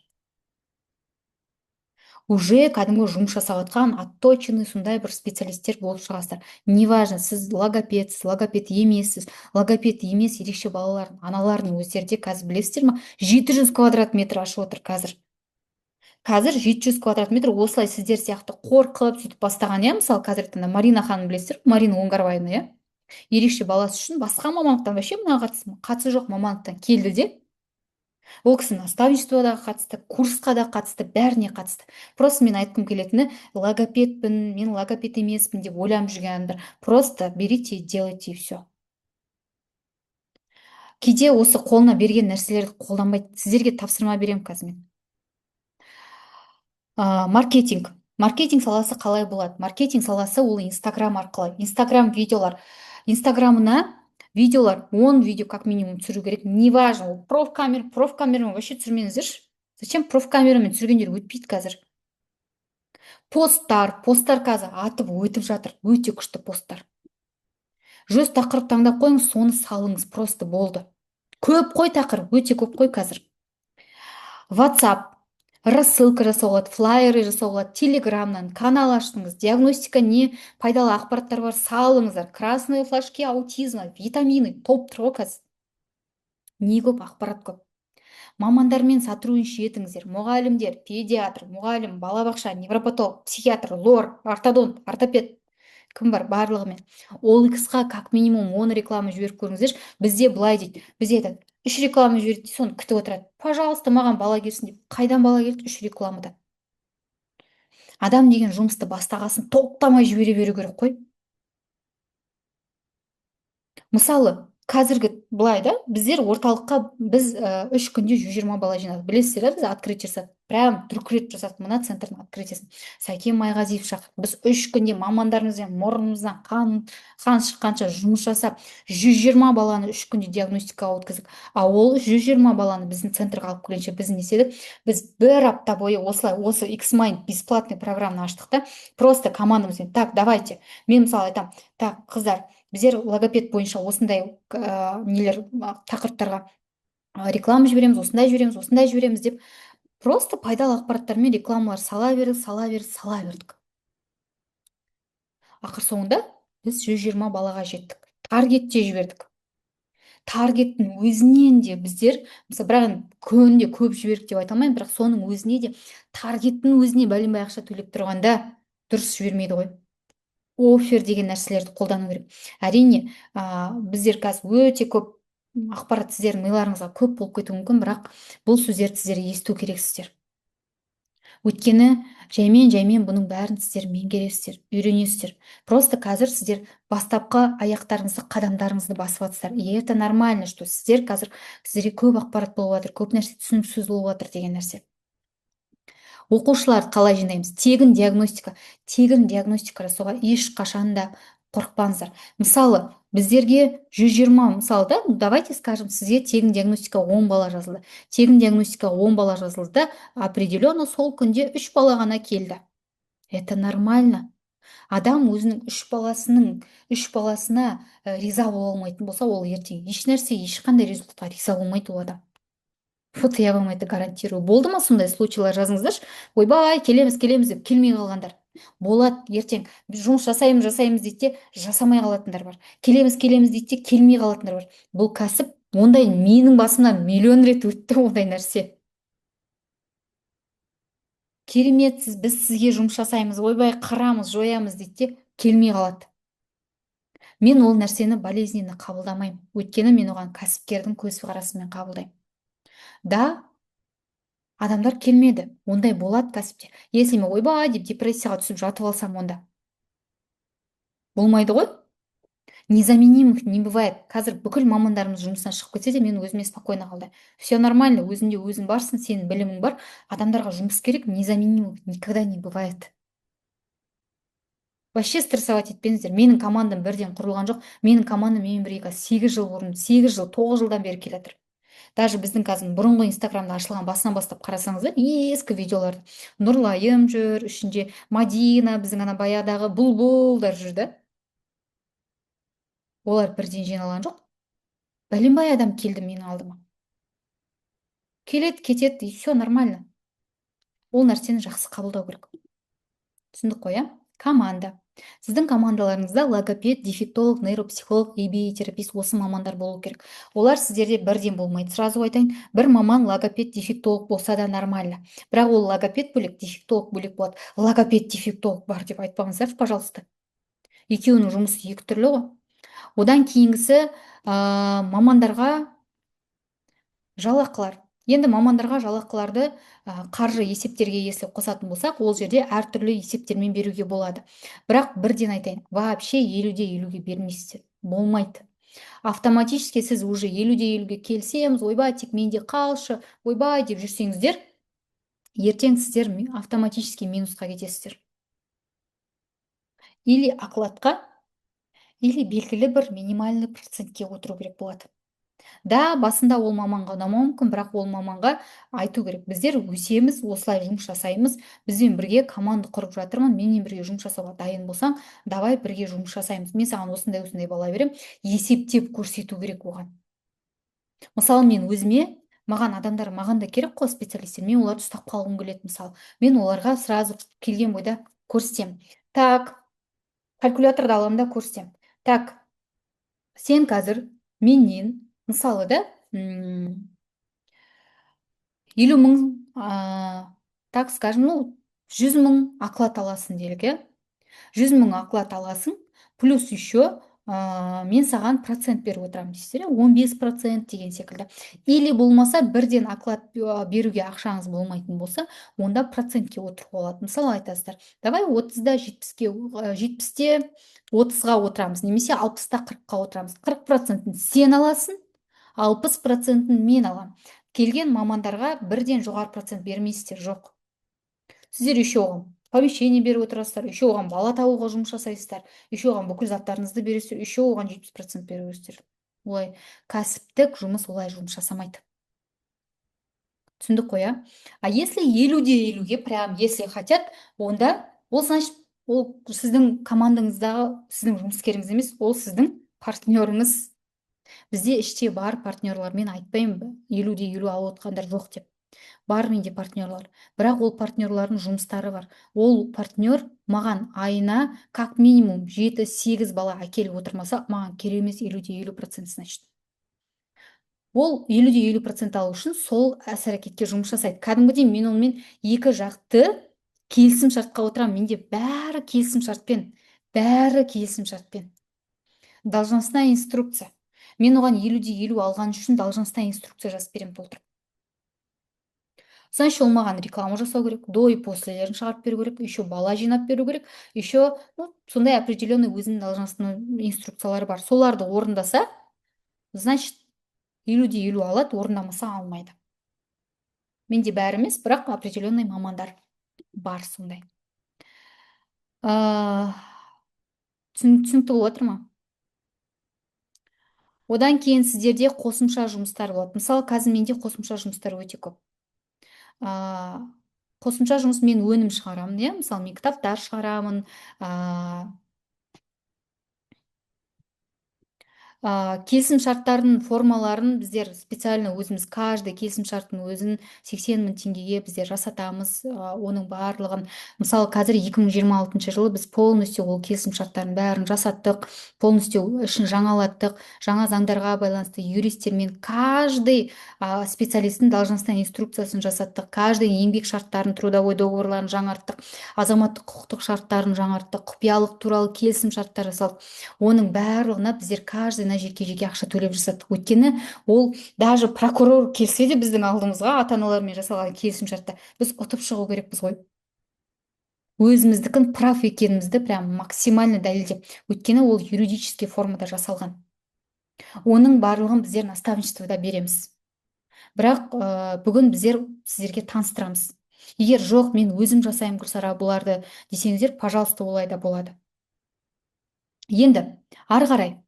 Уже кәдімгі жұмыс жасап жатқан отточенный сондай бір специалисттер болып шығасыздар. Неважно, сіз логопедсіз, логопед емессіз, логопед емес ерекше балалардың аналардың өздері де қазір білесіздер ма, 700 квадрат метр ашып отыр қазір. Қазір 700 квадрат метр осылай сіздер сияқты қорқып сөйтіп бастаған, иә, мысалы қазіргі таңда Марина ханым білесіздер, Марина Оңғарбаевна, иә, ерекше баласы үшін басқа мамандықтан, вообще мына қатысы жоқ мамандықтан келді де, ол кісі наставничествоға да қатысты, курсқа да қатысты, бәріне қатысты. Просто мен айтқым келетіні, логопедпін, мен логопед емеспін деп ойланып жүрген адамдар, просто берите и делайте, и все. кейде осы қолына берген нәрселерді қолданбайды. Сіздерге тапсырма беремін қазір мен. Маркетинг. Маркетинг саласы қалай болады? Маркетинг саласы ол Инстаграм арқылы. Инстаграм видеолар. Инстаграмына видеолар, 10 видео как минимум түсіру керек. Неважно, ол профкамерамен вообще түсірмеңіздерші. Зачем профкамерамен түсіргендер өтпейді қазір. Посттар қазір атып өтіп жатыр. Өте күшті посттар. Жүз тақырып таңдап қойыңыз, соны салыңыз, просто болды. Көп қой тақырып, өте көп қой қазір. WhatsApp, рассылка жасауға болады, флайеры жасауға болады, телеграмнан канал аштыңыз, диагностика не пайдалы ақпараттар бар, салыңыздар. Красные флажки аутизма, витамины, топ тұр ғой қазір. Не көп, ақпарат көп. Мамандармен сотрудничать етіңіздер. Мұғалімдер, педиатр, мұғалім, балабақша, невропатолог, психиатр, лор, ортодонт, ортопед, кім бар барлығымен. OLX-қа как минимум 10 реклама жіберіп көріңіздер. Бізде былай дейді, бізде айтады, 3 реклама жібереді, соны күтіп отырады. Пожалуйста, маған бала келсін деп. Қайдан бала келді? 3 рекламадан. Адам деген жұмысты бастағасын тоқтамай жібере беру керек қой. Мысалы, қазіргі былай да, біздер орталыққа біз 3 күнде 120 бала жинадық. Білесіздер, да, біз открытие жасадық. Прям дүркірет жасадық, мына центрдің открытиесін. Сәкен Майғазиев шақырдық. Біз 3 күнде мамандарымызбен мұрнымыздан қан шыққанша жұмыс жасап, 120 баланы 3 күнде диагностикаға өткіздік. А ол 120 баланы біздің центрға алып келгенше біз не істедік? Біз бір апта бойы осылай, осы X-Mind бесплатный программаны аштық та, просто командамызбен, так, давайте. Мен мысалы айтам, так, қыздар, біздер логопед бойынша осындай нелер тақырыптарға реклама жібереміз, осындай жібереміз деп просто пайдалы ақпараттармен рекламалар сала бердік. Ақыр соңында біз 120 балаға жеттік. Таргетте жібердік. Таргеттің өзінен де біздер, мысалы, бірақ күнде көп жібердік деп айта алмаймын, бірақ соның өзіне де таргеттің өзіне бәленбай ақша төлеп тұрғанда дұрыс жібермейді ғой. Офер деген нәрселерді қолдану керек. Әрине, біздер қазір өте көп ақпарат сіздердің миларыңызға көп болып кетуі мүмкін, бірақ бұл сөздерді сіздер есту керексіздер. Өйткені жаймен бұның бәрін сіздер меңгересіздер, үйренесіздер. Просто қазір сіздер бастапқы аяқтарыңызды, қадамдарыңызды басып жатсыздар. И это нормально, что сіздер қазір сіздерге көп ақпарат болып жатыр, көп нәрсе түсініксіз болып жатыр деген нәрсе. Оқушыларды қалай жинаймыз? Тегін диагностика жасауға ешқашанда қорықпаңыздар. Мысалы, біздерге 120, мысалы да, давайте скажем, сізге тегін диагностика 10 бала жазылды. Тегін диагностика 10 бала жазылды да, определенно сол күнде 3 бала ғана келді. Это нормально. Адам өзінің 3 баласына риза бола алмайтын болса, ол ертең ешқандай результатқа риза болмайды ол адам. Вот я вам это гарантирую. Болды ма сондай случайлар, жазыңыздаршы. Ойбай, келеміз деп келмей қалғандар. Болады, ертең біз жұмыс жасаймыз дейді де, жасамай қалатындар бар. Келеміз дейді де, келмей қалатындар бар. Бұл кәсіп, ондай менің басымнан миллион рет өтті ондай нәрсе. Кереметсіз, біз сізге жұмыс жасаймыз, ойбай, қырамыз, жоямыз дейді де, келмей қалады. Мен ол нәрсені болезненно қабылдамаймын. Өйткені мен оған кәсіпкердің көзқарасымен қабылдаймын. Да, адамдар келмеді. Ондай болады кәсіпте. Если мен ойбай деп депрессияға түсіп жатып алсам, онда болмайды ғой. Незаменимых не бывает. Қазір бүкіл мамандарымыз жұмысына шығып кетсе де, мен өзіме спокойно қалдым. Все нормально, өзіңде өзің барсың, сенің білімің бар. Адамдарға жұмыс керек, незаменимых никогда не бывает. Вообще стрессовать етпеңіздер. Менің командам бірден құрылған жоқ. Менің командам менімен бірге 8 жыл бұрын, 9 жылдан бері келе жатыр. Даже біздің қазір бұрынғы Инстаграмда ашылған басынан бастап қарасаңыздар, ескі видеоларды. Нұрлайым жүр, ішінде Мадина, біздің ана баяғыдағы бұлбұлдар жүрді. Олар бірден жиналған жоқ. Бәленбай адам келді менің алдыма. Келеді, кетеді, и все нормально. Ол нәрсені жақсы қабылдау керек. Түсіндік қой, иә? Команда. Сіздің командаларыңызда логопед, дефектолог, нейропсихолог, EBA терапевт осы мамандар болу керек. Олар сіздерде бірден болмайды. Сразу айтайын, бір маман логопед, дефектолог болса да нормально. Бірақ ол логопед бөлек, дефектолог бөлек болады. Логопед, дефектолог бар деп айтпаңыздар, пожалуйста. Екеуінің жұмысы екі түрлі ғой. Одан кейінгісі мамандарға жалақылар. Енді мамандарға жалақыларды қаржы есептерге если қосатын болсақ, ол жерде әртүрлі есептермен беруге болады. Бірақ бірден айтайын, вообще 50-де 50-ге бермейсіздер. Болмайды. Автоматически сіз уже 50-де 50-ге келісеміз, ойбай, тек менде қалшы, ойбай деп жүрсеңіздер, ертең сіздер автоматически минусқа кетесіздер. Или окладқа, или белгілі бір минимальный процентке отыру керек болады. Да, басында ол маманға ұнамауы мүмкін, бірақ ол маманға айту керек. Біздер өсеміз, осылай жұмыс жасаймыз, бізбен бірге команда құрып жатырмын, менен бірге жұмыс жасауға дайын болсаң, давай бірге жұмыс жасаймыз. Мен саған осындай бала берем, есептеп көрсету керек оған. Мысалы, мен өзіме, адамдар маған да керек қой специалистер, мен оларды ұстап қалғым келеді мысалы. Мен оларға сразу келген бойда көрсетем. Так, калькуляторды аламын да көрсетем. Так, сен қазір менен, мысалы да, 50 мың, так скажем, 100 мың оклад аласың делік, иә? 100 мың оклад аласың, плюс еще мен саған процент беріп отырамын дейсіздер, 15% деген секілді. Или болмаса бірден оклад беруге ақшаңыз болмайтын болса, онда процентке отырып болады. Мысалы айтасыздар, давай 30-да 70-ге, 70-те 30-ға отырамыз, немесе 60-та 40-қа отырамыз. 40%-ін сен аласың, 60%-ін мен алам. Келген мамандарға бірден жоғары процент бермейсіздер, жоқ. Сіздер еще оған помещение беріп отырасыздар, еще оған бала табуға жұмыс жасайсыздар, еще оған бүкіл заттарыңызды бересіздер, еще оған 70% бересіздер. Олай кәсіптік жұмыс олай жұмыс жасамайды. Түсіндік қой, а? А если 50-де 50-ге, прям если хотят, онда ол значит, ол сіздің командаңыздағы сіздің жұмыскеріңіз емес, ол сіздің партнеріңіз. Бізде іште бар партнерлар, мен айтпаймын 50-де 50 алып отқандар жоқ деп. Бар менде партнерлар, бірақ ол партнерлардың жұмыстары бар. Ол партнер маған айына как минимум 7-8 бала әкеліп отырмаса, маған керек емес 50-де 50%, значит. Ол 50-де 50% алу үшін сол іс-әрекетке жұмыс жасайды. Кәдімгідей мен онымен екі жақты келісім шартқа отырамын. Менде бәрі келісім шартпен. Должностная инструкция. Мен оған 50-де 50 алған үшін должностная инструкция жазып беремін толтырып. Значит, ол маған реклама жасау керек, до и послелерін шығарып беру керек, еще бала жинап беру керек, еще сондай определенный өзінің должностной инструкциялары бар. Соларды орындаса, значит, 50-де 50 алады, орындамаса алмайды. Менде бәрі емес, бірақ определенный мамандар бар сондай. Түсінікті болып отыр ма? Одан кейін сіздерде қосымша жұмыстар болады. Мысалы, қазір менде қосымша жұмыстар өте көп. Қосымша жұмыс, мен өнім шығарамын, иә? Мысалы, мен кітаптар шығарамын, келісім шарттардың формаларын біздер специально өзіміз, каждый келісім шарттың өзін 80 мың теңгеге біздер жасатамыз, оның барлығын. Мысалы, қазір 2026 жылы біз полностью ол келісім шарттарын бәрін жасаттық, полностью ішін жаңалаттық, жаңа заңдарға байланысты юристтермен каждый специалисттің должностной инструкциясын жасаттық, каждый еңбек шарттарын, трудовой договорларын жаңарттық, азаматтық құқықтық шарттарын жаңарттық, құпиялық туралы келісім шарттар жасалды. Оның барлығына біздер каждый жеке ақша төлеп жасаттық. Өйткені ол даже прокурор келсе де біздің алдымызға ата-аналармен жасалған келісім шартта біз ұтып шығу керекпіз ғой. Өзіміздікін прав екенімізді прям максимально дәлелдеп. Өйткені ол юридический формада жасалған. Оның барлығын біздер наставничествода береміз. Бірақ бүгін біздер сіздерге таныстырамыз. Егер жоқ, мен өзім жасаймын Гүлсара бұларды десеңіздер, пожалуйста, олай да болады. Енді ары қарай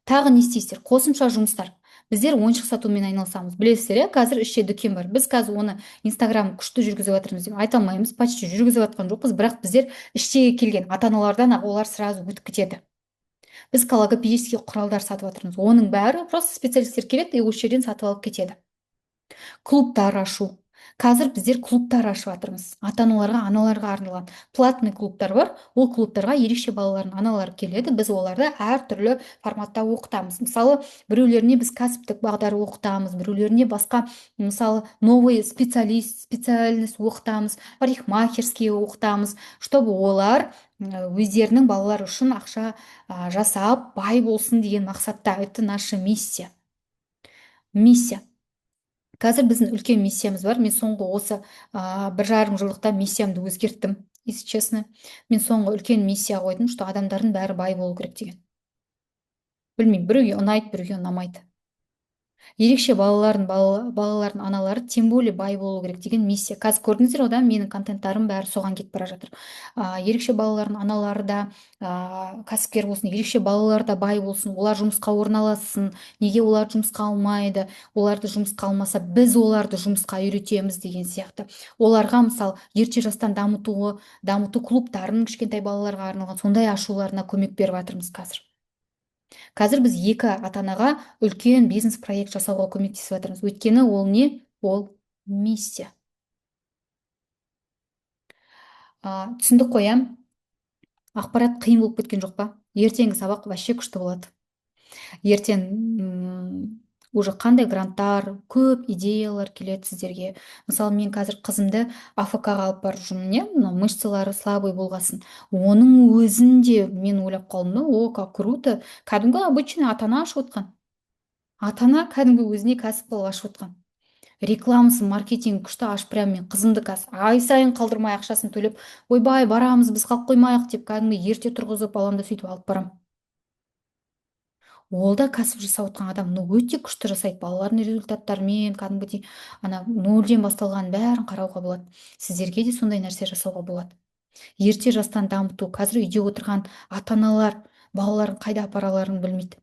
тағы не істейсіздер? Қосымша жұмыстар. Біздер ойыншық сатумен айналысамыз. Білесіздер, иә, қазір іште дүкен бар. Біз қазір оны Инстаграм күшті жүргізіп жатырмыз деп айта алмаймыз, почти жүргізіп жатқан жоқпыз, бірақ біздер іштегі келген ата-аналардан олар сразу өтіп кетеді. Біз логопедический құралдар сатып жатырмыз. Оның бәрі просто специалисттер келеді, осы жерден сатып алып кетеді. Клубтар ашу. Қазір біздер клубтар ашып жатырмыз. Ата-аналарға, аналарға арналған платный клубтар бар. Ол клубтарға ерекше балалардың аналары келеді. Біз оларды әртүрлі форматта оқытамыз. Мысалы, біреулеріне біз кәсіптік бағдар оқытамыз, біреулеріне басқа, мысалы, новый специальность оқытамыз, парикмахерский оқытамыз, чтобы олар өздерінің балалар үшін ақша жасап, бай болсын деген мақсатта. Это наша миссия. Қазір біздің үлкен миссиямыз бар. Мен соңғы осы 1,5 жылдықта миссиямды өзгерттім, если честно. Мен соңғы үлкен миссия қойдым, что адамдардың бәрі бай болу керек деген. білмеймін, біреуге ұнайды, біреуге ұнамайды. Ерекше балалардың аналары тем более бай болу керек деген миссия. Қазір көрдіңіздер ғой да, менің контенттарым бәрі соған кетіп бара жатыр. Ерекше балалардың аналары да кәсіпкер болсын, ерекше балалар да бай болсын, олар жұмысқа орналассын. Неге олар жұмысқа алмайды? Оларды жұмысқа алмаса, біз оларды жұмысқа үйретеміз деген сияқты. Оларға мысалы ерте жастан дамыту клубтарын кішкентай балаларға арналған сондай ашуларына көмек беріп жатырмыз қазір. Қазір біз екі ата-анаға үлкен бизнес проект жасауға көмектесіп жатырмыз. Өйткені ол не? Ол миссия. Түсіндік қой, иә? Ақпарат қиын болып кеткен жоқ па? Ертеңгі сабақ вообще күшті болады. Ертең уже қандай гранттар, көп идеялар келеді сіздерге. Мысалы, мен қазір қызымды АФК-ға алып барып жүрмін, иә, мынау мышцалары слабый болғасын. Оның өзінде мен ойлап қалдым, о, как круто. Кәдімгі обычный ата-ана ашып отқан. Ата-ана кәдімгі өзіне кәсіп қылып ашып отқан. Рекламасын, маркетинг күшті ашып, прям мен қызымды қазір ай сайын қалдырмай ақшасын төлеп, ойбай, барамыз, біз қалып қоймайық деп, кәдімгі ерте тұрғызып, баламды сөйтіп алып барам. Ол да кәсіп жасап отқан адам, но өте күшті жасайды. Балалардың результаттарымен кәдімгідей ана нөлден басталған бәрін қарауға болады. Сіздерге де сондай нәрсе жасауға болады. Ерте жастан дамыту. Қазір үйде отырған ата-аналар балаларын қайда апараларын білмейді.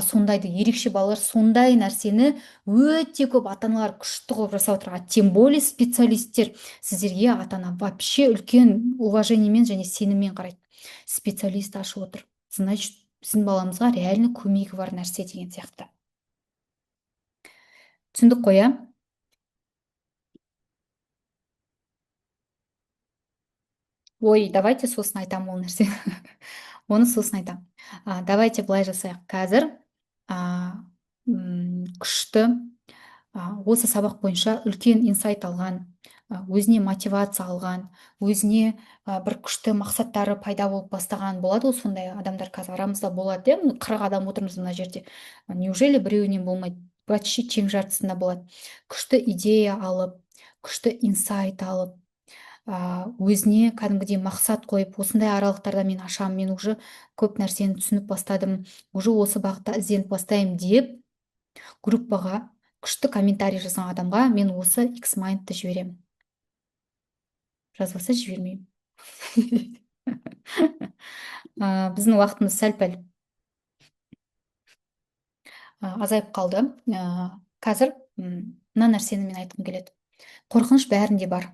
Сондайды ерекше балалар сондай нәрсені өте көп ата-аналар күшті қылып жасап отыр. Тем более специалисттер. Сіздерге ата-ана вообще үлкен уважениемен және сеніммен қарайды. Специалист ашып отыр. Значит, біздің баламызға реально көмегі бар нәрсе деген сияқты. Түсіндік қой, иә? Ой, давайте сосын айтамын ол нәрсе. Оны сосын айтамын. Давайте былай жасайық. Қазір күшті осы сабақ бойынша үлкен инсайт алған, өзіне мотивация алған, өзіне бір күшті мақсаттары пайда болып бастаған болады ғой, сондай адамдар қазір арамызда болады, иә? 40 адам отырмыз мына жерде. Неужели біреуінен болмайды? Почти тең жартысында болады. Күшті идея алып, күшті инсайт алып, өзіне кәдімгідей мақсат қойып, осындай аралықтарда мен ашамын, мен уже көп нәрсені түсініп бастадым, уже осы бағытта ізденіп бастаймын деп группаға күшті комментарий жазған адамға мен осы X-Mindті жіберемін. Жазбаса жібермеймін. Біздің уақытымыз сәл-пәл азайып қалды. Қазір мына нәрсені мен айтқым келеді. Қорқыныш бәрінде бар.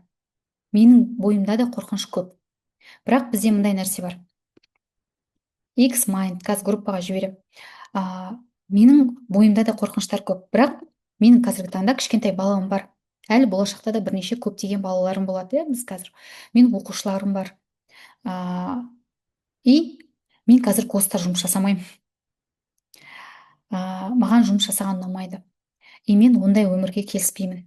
Менің бойымда да қорқыныш көп. Бірақ бізде мындай нәрсе бар. X-Mind, қазір группаға жіберем. Менің бойымда да қорқыныштар көп. Бірақ менің қазіргі таңда кішкентай балам бар. Әлі болашақта да бірнеше көптеген балаларым болады, біз қазір. Менің оқушыларым бар. И мен қазір постта жұмыс жасамаймын. Маған жұмыс жасаған ұнамайды. И мен ондай өмірге келіспеймін.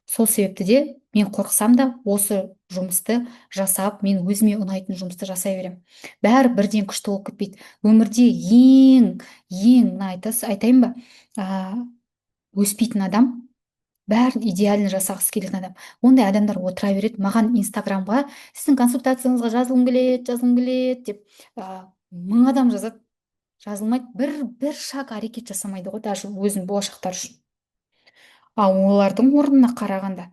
Сол себепті де мен қорқсам да осы жұмысты жасап, мен өзіме ұнайтын жұмысты жасай берем. Бәрі бірден күшті болып кетпейді. Өмірде ең мына айтайын ба, өспейтін адам, бәрін идеально жасағысы келетін адам. Ондай адамдар отыра береді. Маған инстаграмға сіздің консультацияңызға жазылғым келеді деп 1000 адам жазады. Жазылмайды, бір шаг әрекет жасамайды ғой, даже өзінің болашақтары үшін. Олардың орнына қарағанда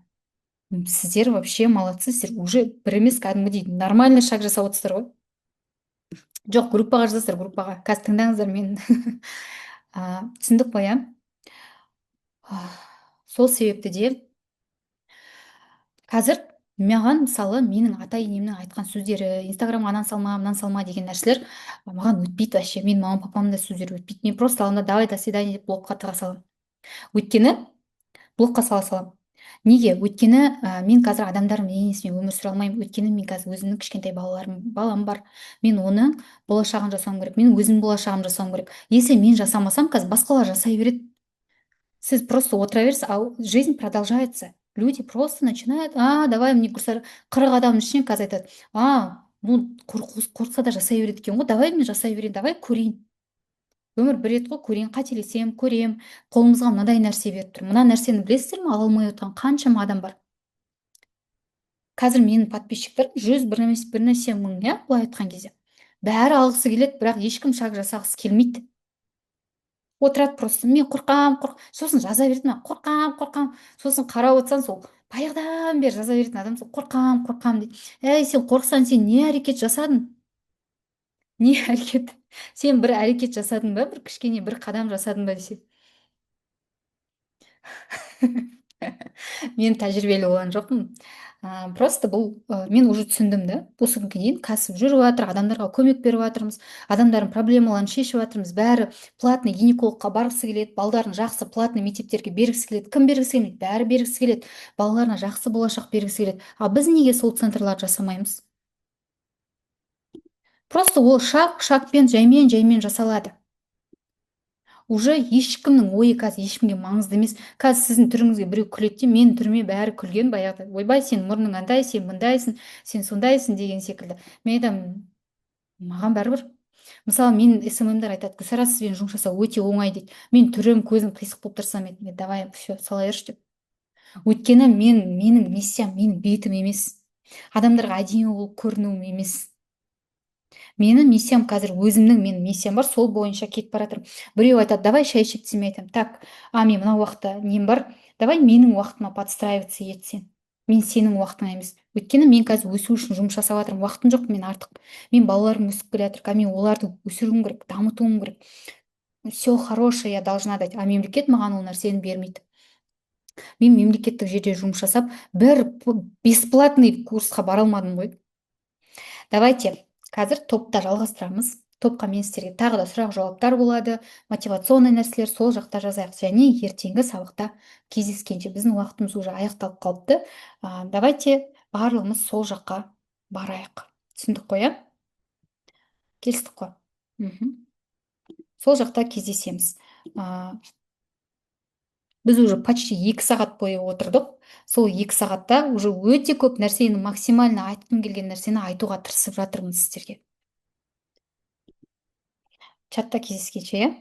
сіздер вообще молодцы, сіздер уже бір емес кәдімгідей нормальный шаг жасап отырсыздар ғой. Жоқ, группаға жазасыздар, группаға. Қазір тыңдаңыздар мені. Түсіндік қой, иә? Сол себепті де қазір маған мысалы менің ата-енемнің айтқан сөздері, инстаграмға анан салма, мынан салма деген нәрселер маған өтпейді вообще. Мен мама папамның да сөздері өтпейді. Мен просто аламын да давай до свидания деп блокқа тыға саламын. Өйткені блокқа сала саламын. Неге? Өйткені мен қазір адамдардың енесімен өмір сүре алмаймын. Өйткені мен қазір өзімнің кішкентай балам бар. Мен оның болашағын жасауым керек. Менің өзімнің болашағым жасауым керек. Если мен жасамасам, қазір басқалар жасай береді. Сіз просто отыра бересіз, а жизнь продолжается. Люди просто начинают, давай, мне 40 адамның ішінен қазір айтады, қорқса да жасай береді екен ғой, давай мен жасай берейін, давай көрейін. Өмір бір рет қой, көрейін, қателесем, көрем, қолымызға мынадай нәрсе беріп тұр. Мына нәрсені білесіздер ме, ала алмай отырған қаншама адам бар. Қазір менің подписчиктер 100 бірнәрсе мың, иә, былай айтқан кезде. Бәрі алғысы келеді, бірақ ешкім шаг жасағысы келмейді. отырады просто, мен қорқам, сосын жаза береді ма, қорқам, сосын қарап отырсаң сол баяғыдан бері жаза беретін адам сол қорқам дейді. Әй, сен қорықсаң, сен не әрекет жасадың? Не әрекет? Сен бір әрекет жасадың ба, бір кішкене бір қадам жасадың ба десе. Мен тәжірибелі болған жоқпын. Просто бұл мен уже түсіндім да, осы күнге дейін кәсіп жүріп жатыр, адамдарға көмек беріп жатырмыз, адамдардың проблемаларын шешіп жатырмыз, бәрі платный гинекологқа барғысы келеді, балдарын жақсы платный мектептерге бергісі келеді. Кім бергісі келмейді? Бәрі бергісі келеді, балаларына жақсы болашақ бергісі келеді. А біз неге сол центрларды жасамаймыз? Просто ол шақпен жаймен жасалады. Уже ешкімнің ойы қазір ешкімге маңызды емес. Қазір сіздің түріңізге біреу күледі де, менің түріме бәрі күлген баяғыда. Ойбай, сен мұрның андай, сен мындайсың, сен сондайсың деген секілді. Мен айтамын, маған бәрібір. Мысалы, мен СММдар айтады, Гүлсара, сізбен жұмыс жасау өте оңай дейді. Мен түрім, көзім қисық болып тұрса, мен давай, все, сала берші деп. Өйткені менің миссиям, менің бетім емес. Адамдарға әдемі болып көрінуім емес. Менің миссиям қазір өзімнің, менің миссиям бар, сол бойынша кетіп бара жатырмын. Біреу айтады, давай шай ішіп десем, мен айтамын, так, мен мына уақытта нем бар, давай менің уақытыма подстраиваться ет сен. Мен сенің уақытыңа емес. Өйткені мен қазір өсу үшін жұмыс жасап жатырмын, уақытым жоқ мен артық. Мен балаларым өсіп келе жатыр, қазір мен оларды өсіруім керек, дамытуым керек. Все хорошее я должна дать, а мемлекет маған ол нәрсені бермейді. Мен мемлекеттік жерде жұмыс жасап, бір бесплатный курсқа бара алмадым ғой. Давайте қазір топта жалғастырамыз. Топқа мен сіздерге тағы да сұрақ жауаптар болады, мотивационный нәрселер, сол жақта жазайық. Және ертеңгі сабақта кездескенше, біздің уақытымыз уже аяқталып қалыпты. Давайте барлығымыз сол жаққа барайық. Түсіндік қой, иә? Келістік қой. Сол жақта кездесеміз. Біз уже почти 2 сағат бойы отырдық. Сол 2 сағатта уже өте көп нәрсені, максимально айтқым келген нәрсені айтуға тырысып жатырмын сіздерге. Чатта кездескенше, иә?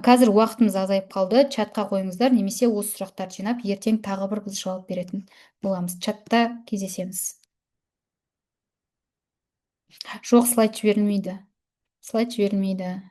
Қазір уақытымыз азайып қалды. Чатқа қойыңыздар, немесе осы сұрақтарды жинап, ертең тағы бір біз жауап беретін боламыз. Чатта кездесеміз. Жоқ, слайд жіберілмейді. Слайд жіберілмейді.